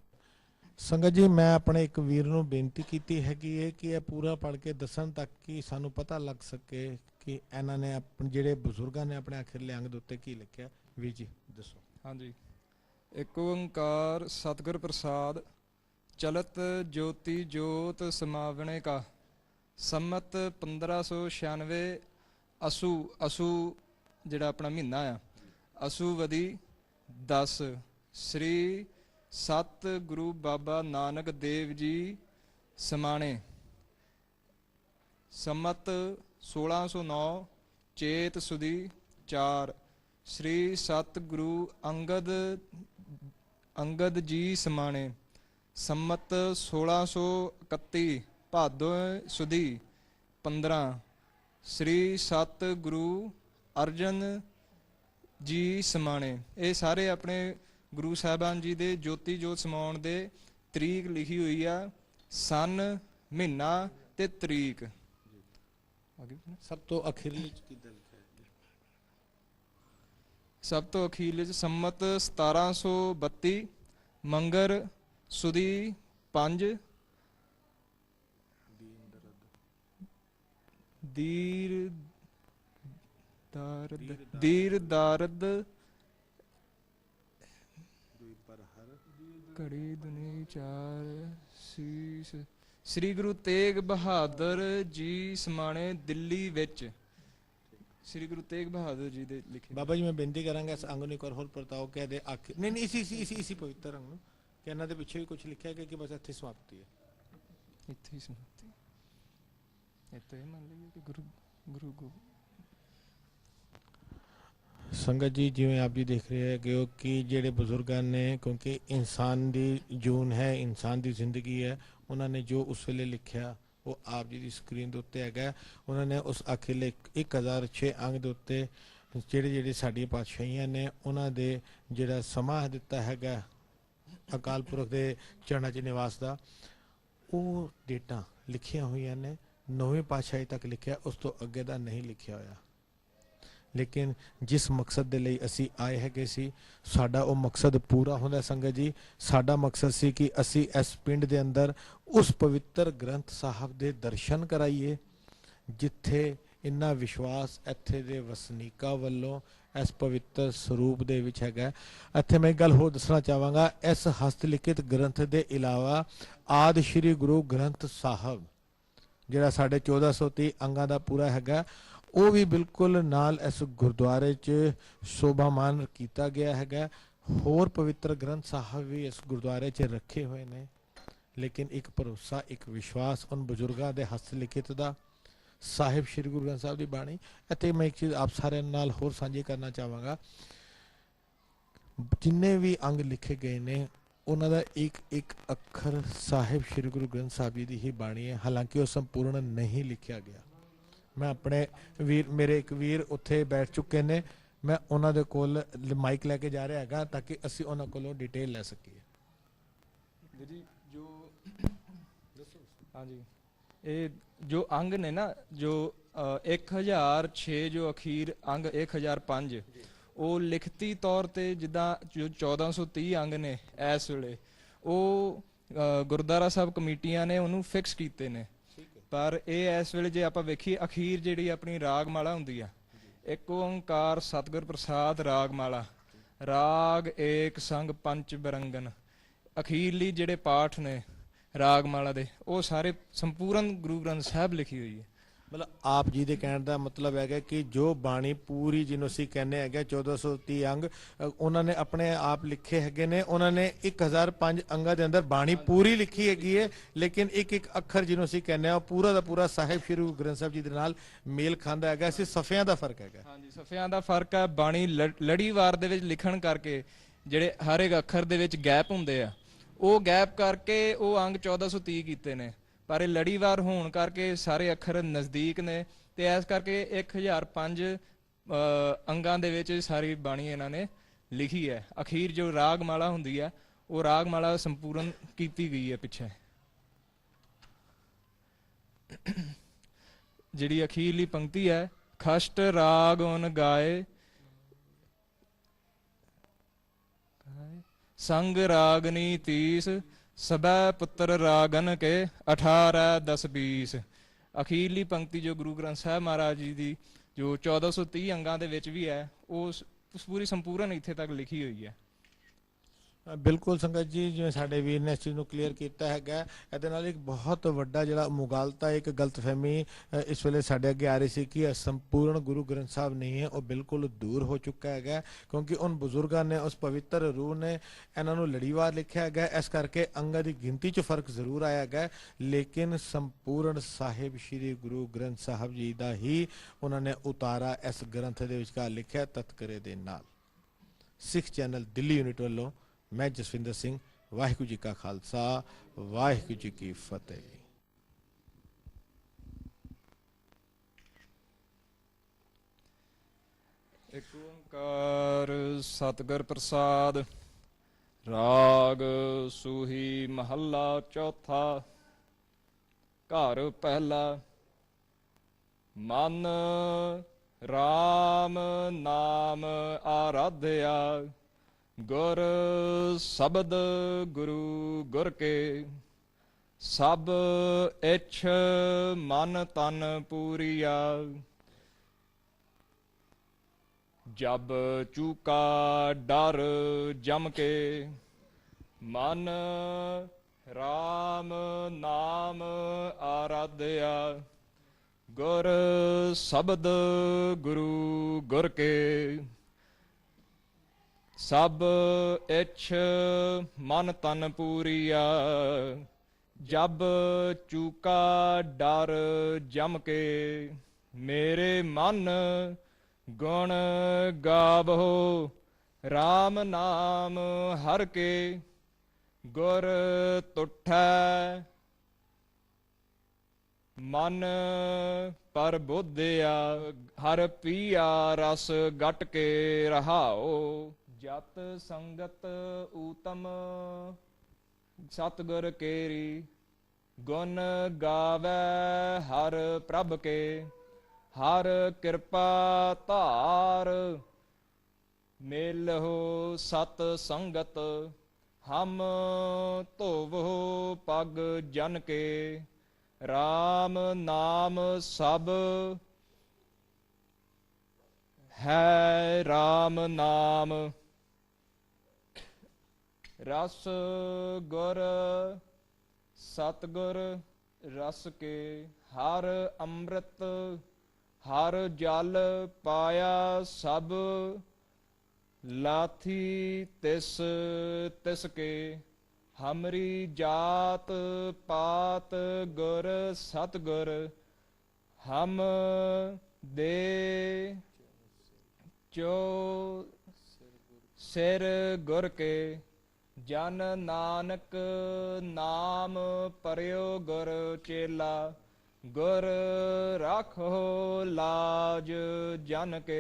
ਸੰਗਤ ਜੀ, ਮੈਂ ਆਪਣੇ ਇੱਕ ਵੀਰ ਨੂੰ ਬੇਨਤੀ ਕੀਤੀ ਹੈਗੀ ਹੈ ਕਿ ਇਹ ਪੂਰਾ ਪੜ੍ਹ ਕੇ ਦੱਸਣ ਤਾਂ ਕਿ ਸਾਨੂੰ ਪਤਾ ਲੱਗ ਸਕੇ ਕਿ ਇਹਨਾਂ ਨੇ ਆਪਣੇ ਜਿਹੜੇ ਬਜ਼ੁਰਗਾਂ ਨੇ ਆਪਣੇ ਅਖੀਰਲੇ ਅੰਗ ਦੇ ਉੱਤੇ ਕੀ ਲਿਖਿਆ। ਵੀਰ ਜੀ ਦੱਸੋ। ਹਾਂਜੀ। ਇੱਕ ਓੰਕਾਰ ਸਤਿਗੁਰ ਪ੍ਰਸਾਦ, ਚਲਤ ਜੋਤੀ ਜੋਤ ਸਮਾਵਣੇ ਕਾ, ਸੰਮਤ 1596 ਅਸੂ ਜਿਹੜਾ ਆਪਣਾ ਮਹੀਨਾ ਆ, ਅਸੂ ਵਦੀ 10 ਸ੍ਰੀ ਸਤ ਗੁਰੂ ਬਾਬਾ ਨਾਨਕ ਦੇਵ ਜੀ ਸਮਾਣੇ ਸੰਮਤ 1609 ਚੇਤ ਸੁਦੀ 4 ਸ੍ਰੀ ਸਤ ਗੁਰੂ ਅੰਗਦ ਜੀ ਸਮਾਣੇ ਸੰਮਤ 1631 ਭਾਦੋਂ ਸੁਦੀ 15 ਸ੍ਰੀ ਸਤ ਗੁਰੂ ਅਰਜਨ ਜੀ ਸਮਾਣੇ। ਇਹ ਸਾਰੇ ਆਪਣੇ ਗੁਰੂ ਸਾਹਿਬਾਨ ਜੀ ਦੇ ਜੋਤੀ ਜੋਤ ਸਮਾਉਣ ਦੇ ਤਰੀਕ ਲਿਖੀ ਹੋਈ ਆ, ਸਨ, ਮਹੀਨਾ ਤੇ ਤਰੀਕ। ਸਭ ਤੋਂ ਅਖੀਰਲੀ ਚ ਕਿੱਦਾਂ ਲਿਖਿਆ ਹੈ? ਸਭ ਤੋਂ ਅਖੀਰਲੇ ਚ ਸੰਮਤ 1732 ਮੰਗਰ ਸੁਦੀ 5 ਦੀਰ ਦਾਰਦ ਘੜੀ ਦੁਨੀ 4 ਸੀਸ ਸ੍ਰੀ ਗੁਰੂ ਤੇਗ ਬਹਾਦਰ ਜੀ ਸਮਾਣੇ ਦਿੱਲੀ ਵਿੱਚ। ਸ੍ਰੀ ਗੁਰੂ ਤੇਗ ਬਹਾਦਰ ਜੀ ਦੇ ਲਿਖੇ। ਬਾਬਾ ਜੀ ਮੈਂ ਬੇਨਤੀ ਕਰਾਂਗਾ ਇਸ ਅੰਗ ਨੂੰ ਇੱਕ ਵਾਰ ਹੋਰ ਪਰਤਾਓ ਕਹਿ ਦੇ ਆਖਿਰ ਨਹੀਂ ਇਸੀ ਪਵਿੱਤਰ ਅੰਗ ਨੂੰ ਕਿ ਇਹਨਾਂ ਦੇ ਪਿੱਛੇ ਵੀ ਕੁਝ ਲਿਖਿਆ ਕਿ ਬਸ ਇੱਥੇ ਸਮਾਪਤੀ ਹੈ। ਇੱਥੇ ਹੀ ਸਮਾਪਤੀ ਇੱਥੇ ਮੰਨ ਲਈਏ ਕਿ ਗੁਰੂ ਸੰਗਤ ਜੀ ਜਿਵੇਂ ਆਪ ਜੀ ਦੇਖ ਰਹੇ ਹੈਗੇ ਕਿ ਜਿਹੜੇ ਬਜ਼ੁਰਗਾਂ ਨੇ, ਕਿਉਂਕਿ ਇਨਸਾਨ ਦੀ ਜੂਨ ਹੈ, ਇਨਸਾਨ ਦੀ ਜ਼ਿੰਦਗੀ ਹੈ, ਉਹਨਾਂ ਨੇ ਜੋ ਉਸ ਵੇਲੇ ਲਿਖਿਆ ਉਹ ਆਪ ਜੀ ਦੀ ਸਕਰੀਨ ਦੇ ਉੱਤੇ ਹੈਗਾ। ਉਹਨਾਂ ਨੇ ਉਸ ਅਖੀਰਲੇ 1006 ਅੰਗ ਦੇ ਉੱਤੇ ਜਿਹੜੇ ਸਾਡੀਆਂ ਪਾਤਸ਼ਾਹੀਆਂ ਨੇ ਉਹਨਾਂ ਦੇ ਜਿਹੜਾ ਸਮਾਂ ਦਿੱਤਾ ਹੈਗਾ ਅਕਾਲ ਪੁਰਖ ਦੇ ਚਰਨਾਂ 'ਚ ਨਿਵਾਸ ਦਾ, ਉਹ ਡੇਟਾਂ ਲਿਖੀਆਂ ਹੋਈਆਂ ਨੇ। 9ਵੀਂ ਪਾਤਸ਼ਾਹੀ ਤੱਕ ਲਿਖਿਆ, ਉਸ ਤੋਂ ਅੱਗੇ ਦਾ ਨਹੀਂ ਲਿਖਿਆ ਹੋਇਆ। ਲੇਕਿਨ ਜਿਸ ਮਕਸਦ ਦੇ ਲਈ ਅਸੀਂ ਆਏ ਹੈਗੇ ਸੀ, ਸਾਡਾ ਉਹ ਮਕਸਦ ਪੂਰਾ ਹੁੰਦਾ ਸੰਗਤ ਜੀ। ਸਾਡਾ ਮਕਸਦ ਸੀ ਕਿ ਅਸੀਂ ਇਸ ਪਿੰਡ ਦੇ ਅੰਦਰ ਉਸ ਪਵਿੱਤਰ ਗ੍ਰੰਥ ਸਾਹਿਬ ਦੇ ਦਰਸ਼ਨ ਕਰਾਈਏ ਜਿੱਥੇ ਇੰਨਾ ਵਿਸ਼ਵਾਸ ਇੱਥੇ ਦੇ ਵਸਨੀਕਾਂ ਵੱਲੋਂ ਇਸ ਪਵਿੱਤਰ ਸਰੂਪ ਦੇ ਵਿੱਚ ਹੈਗਾ। ਇੱਥੇ ਮੈਂ ਇੱਕ ਗੱਲ ਹੋਰ ਦੱਸਣਾ ਚਾਹਾਂਗਾ, ਇਸ ਹਸਤ ਲਿਖਿਤ ਗ੍ਰੰਥ ਦੇ ਇਲਾਵਾ ਆਦਿ ਸ਼੍ਰੀ ਗੁਰੂ ਗ੍ਰੰਥ ਸਾਹਿਬ ਜਿਹੜਾ ਸਾਡੇ 1430 ਅੰਗਾਂ ਦਾ ਪੂਰਾ ਹੈਗਾ, ਉਹ ਵੀ ਬਿਲਕੁਲ ਨਾਲ ਇਸ ਗੁਰਦੁਆਰੇ 'ਚ ਸ਼ੋਭਾਮਾਨ ਕੀਤਾ ਗਿਆ ਹੈਗਾ। ਹੋਰ ਪਵਿੱਤਰ ਗ੍ਰੰਥ ਸਾਹਿਬ ਵੀ ਇਸ ਗੁਰਦੁਆਰੇ 'ਚ ਰੱਖੇ ਹੋਏ ਨੇ। ਲੇਕਿਨ ਇੱਕ ਭਰੋਸਾ, ਇੱਕ ਵਿਸ਼ਵਾਸ ਉਨ ਬਜ਼ੁਰਗਾਂ ਦੇ ਹਸਤ ਲਿਖਿਤ ਦਾ, ਸਾਹਿਬ ਸ਼੍ਰੀ ਗੁਰੂ ਗ੍ਰੰਥ ਸਾਹਿਬ ਦੀ ਬਾਣੀ। ਅਤੇ ਮੈਂ ਇੱਕ ਚੀਜ਼ ਆਪ ਸਾਰਿਆਂ ਨਾਲ ਹੋਰ ਸਾਂਝੀ ਕਰਨਾ ਚਾਹਾਂਗਾ, ਜਿੰਨੇ ਵੀ ਅੰਗ ਲਿਖੇ ਗਏ ਨੇ ਉਹਨਾਂ ਦਾ ਇੱਕ ਇੱਕ ਅੱਖਰ ਸਾਹਿਬ ਸ਼੍ਰੀ ਗੁਰੂ ਗ੍ਰੰਥ ਸਾਹਿਬ ਜੀ ਦੀ ਹੀ ਬਾਣੀ ਹੈ। ਹਾਲਾਂਕਿ ਉਹ ਸੰਪੂਰਨ ਨਹੀਂ ਲਿਖਿਆ ਗਿਆ। ਮੈਂ ਆਪਣੇ ਵੀਰ, ਮੇਰੇ ਇੱਕ ਵੀਰ ਉੱਥੇ ਬੈਠ ਚੁੱਕੇ ਨੇ, ਮੈਂ ਉਹਨਾਂ ਦੇ ਕੋਲ ਮਾਈਕ ਲੈ ਕੇ ਜਾ ਰਿਹਾ ਹੈਗਾ ਤਾਂ ਕਿ ਅਸੀਂ ਉਹਨਾਂ ਕੋਲੋਂ ਡਿਟੇਲ ਲੈ ਸਕੀਏ। ਜੀ ਜੋ ਹਾਂਜੀ ਇਹ ਜੋ ਅੰਗ ਨੇ ਨਾ, ਜੋ 1006 ਜੋ ਅਖੀਰ ਅੰਗ 1005 ਉਹ ਲਿਖਤੀ ਤੌਰ ਤੇ ਜਿੱਦਾਂ ਜੋ 1430 ਅੰਗ ਨੇ ਇਸ ਵੇਲੇ ਉਹ ਗੁਰਦੁਆਰਾ ਸਾਹਿਬ ਕਮੇਟੀਆਂ ਨੇ ਉਹਨੂੰ ਫਿਕਸ ਕੀਤੇ ਨੇ। ਪਰ ਇਹ ਇਸ ਵੇਲੇ ਜੇ ਆਪਾਂ ਵੇਖੀਏ ਅਖੀਰ ਜਿਹੜੀ ਆਪਣੀ ਰਾਗਮਾਲਾ ਹੁੰਦੀ ਆ, ਇੱਕ ਓੰਕਾਰ ਸਤਿਗੁਰ ਪ੍ਰਸਾਦ ਰਾਗਮਾਲਾ, ਰਾਗ ਏਕ ਸੰਗ ਪੰਚ ਬਰੰਗਨ, ਅਖੀਰਲੀ ਜਿਹੜੇ ਪਾਠ ਨੇ ਰਾਗਮਾਲਾ ਦੇ ਉਹ ਸਾਰੇ ਸੰਪੂਰਨ ਗੁਰੂ ਗ੍ਰੰਥ ਸਾਹਿਬ ਲਿਖੀ ਹੋਈ ਹੈ। ਮਤਲਬ ਆਪ ਜੀ ਦੇ ਕਹਿਣ ਦਾ ਮਤਲਬ ਹੈਗਾ ਕਿ ਜੋ ਬਾਣੀ ਪੂਰੀ ਜਿਹਨੂੰ ਅਸੀਂ ਕਹਿੰਦੇ ਹੈਗੇ 1430 ਅੰਗ ਉਹਨਾਂ ਨੇ ਆਪਣੇ ਆਪ ਲਿਖੇ ਹੈਗੇ ਨੇ। ਉਹਨਾਂ ਨੇ 1005 ਅੰਗਾਂ ਦੇ ਅੰਦਰ ਬਾਣੀ ਪੂਰੀ ਲਿਖੀ ਹੈਗੀ ਹੈ, ਲੇਕਿਨ ਇੱਕ ਇੱਕ ਅੱਖਰ ਜਿਹਨੂੰ ਅਸੀਂ ਕਹਿੰਦੇ ਆ ਪੂਰਾ ਦਾ ਪੂਰਾ ਸਾਹਿਬ ਸ਼੍ਰੀ ਗੁਰੂ ਗ੍ਰੰਥ ਸਾਹਿਬ ਜੀ ਦੇ ਨਾਲ ਮੇਲ ਖਾਂਦਾ ਹੈਗਾ। ਅਸੀਂ ਸਫ਼ਿਆਂ ਦਾ ਫਰਕ ਹੈਗਾ। ਹਾਂਜੀ, ਸਫ਼ਿਆਂ ਦਾ ਫਰਕ ਹੈ। ਬਾਣੀ ਲੜੀਵਾਰ ਦੇ ਵਿੱਚ ਲਿਖਣ ਕਰਕੇ ਜਿਹੜੇ ਹਰ ਇੱਕ ਅੱਖਰ ਦੇ ਵਿੱਚ ਗੈਪ ਹੁੰਦੇ ਆ, ਉਹ ਗੈਪ ਕਰਕੇ ਉਹ ਅੰਗ 1430 ਕੀਤੇ ਨੇ। ਪਰ ਇਹ ਲੜੀਵਾਰ ਹੋਣ ਕਰਕੇ ਸਾਰੇ ਅੱਖਰ ਨਜ਼ਦੀਕ ਨੇ ਤੇ ਇਸ ਕਰਕੇ 1005 ਅੰਗਾਂ ਦੇ ਵਿੱਚ ਸਾਰੀ ਬਾਣੀ ਇਹਨਾਂ ਨੇ ਲਿਖੀ ਹੈ। ਅਖੀਰ ਜੋ ਰਾਗਮਾਲਾ ਹੁੰਦੀ ਹੈ ਉਹ ਰਾਗਮਾਲਾ ਸੰਪੂਰਨ ਕੀਤੀ ਗਈ ਹੈ ਪਿੱਛੇ। ਜਿਹੜੀ ਅਖੀਰਲੀ ਪੰਕਤੀ ਹੈ, ਖਸ਼ਟ ਰਾਗ ਓਨ ਗਾਏ ਸੰਗ ਰਾਗਨੀ 30 ਸਬੈ ਪੁੱਤਰ ਰਾਗਨ ਕੇ 18 10 20। ਅਖੀਰਲੀ ਪੰਕਤੀ ਜੋ ਗੁਰੂ ਗ੍ਰੰਥ ਸਾਹਿਬ ਮਹਾਰਾਜ ਜੀ ਦੀ ਜੋ 1430 ਅੰਗਾਂ ਦੇ ਵਿੱਚ ਵੀ ਹੈ ਉਹ ਪੂਰੀ ਸੰਪੂਰਨ ਇੱਥੇ ਤੱਕ ਲਿਖੀ ਹੋਈ ਹੈ। ਬਿਲਕੁਲ ਸੰਗਤ ਜੀ, ਜਿਵੇਂ ਸਾਡੇ ਵੀਰ ਨੇ ਇਸ ਚੀਜ਼ ਨੂੰ ਕਲੀਅਰ ਕੀਤਾ ਹੈਗਾ, ਇਹਦੇ ਨਾਲ ਇੱਕ ਬਹੁਤ ਵੱਡਾ ਜਿਹੜਾ ਮੁਗਾਲਤਾ, ਇੱਕ ਗਲਤਫਹਿਮੀ ਇਸ ਵੇਲੇ ਸਾਡੇ ਅੱਗੇ ਆ ਰਹੀ ਸੀ ਕਿ ਇਹ ਸੰਪੂਰਨ ਗੁਰੂ ਗ੍ਰੰਥ ਸਾਹਿਬ ਨਹੀਂ ਹੈ, ਉਹ ਬਿਲਕੁਲ ਦੂਰ ਹੋ ਚੁੱਕਾ ਹੈਗਾ, ਕਿਉਂਕਿ ਉਨ ਬਜ਼ੁਰਗਾਂ ਨੇ, ਉਸ ਪਵਿੱਤਰ ਰੂਹ ਨੇ ਇਹਨਾਂ ਨੂੰ ਲੜੀਵਾਰ ਲਿਖਿਆ ਹੈਗਾ। ਇਸ ਕਰਕੇ ਅੰਗਾਂ ਦੀ ਗਿਣਤੀ 'ਚ ਫਰਕ ਜ਼ਰੂਰ ਆਇਆ ਹੈਗਾ, ਲੇਕਿਨ ਸੰਪੂਰਨ ਸਾਹਿਬ ਸ਼੍ਰੀ ਗੁਰੂ ਗ੍ਰੰਥ ਸਾਹਿਬ ਜੀ ਦਾ ਹੀ ਉਹਨਾਂ ਨੇ ਉਤਾਰਾ ਇਸ ਗ੍ਰੰਥ ਦੇ ਵਿਚਕਾਰ ਲਿਖਿਆ ਤਤਕਰੇ ਦੇ ਨਾਲ। ਸਿੱਖ ਚੈਨਲ ਦਿੱਲੀ ਯੂਨਿਟ ਵੱਲੋਂ मैं जसविंदर सिंह, वाहिगुरू जी का खालसा, वाहिगुरू जी की फतेह। एक ओंकार सतगुर प्रसाद। राग सूही महला चौथा। घर पहला। मन राम नाम आराध्या। गुर शब्द गुरु गुर के। सब इच्छ मन तन पूरिया। जब चूका डर जम के। मन राम नाम आराध्या। गुर शब्द गुरु गुर के। सब इच्छ मन तन पूरिया। जब चूका डर जम के। मेरे मन गुण गावो राम नाम हर के। गुर तुठै मन पर बोधिया। हर पिया रस गट के रहाओ। जत संगत ऊतम सतगुर केरी। गुण गावै हर प्रभ के। हर कृपा धार मेलहो सत संगत। हम धोवो पग जन के। राम नाम सब है राम नाम। रस गुर सतगुर रस के। हर अमृत हर जल पाया सब। लाथी तिस तिस के। हमरी जात पात गुर सतगुर। हम दे जो सिर गुर के। जन नानक नाम परयो गुर चेला। गुर राखो लाज जन के।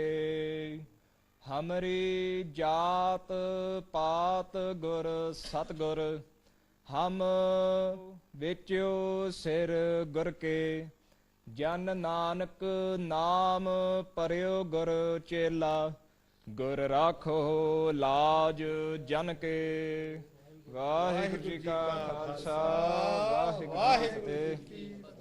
हमरी जात पात गुर सतगुर। हम विचो सिर गुर के। जन नानक नाम परयो गुर चेला। गुर राखो लाज जन के। वाहिगुरू जी का खालसा वाहिगुरू जी की फतेह।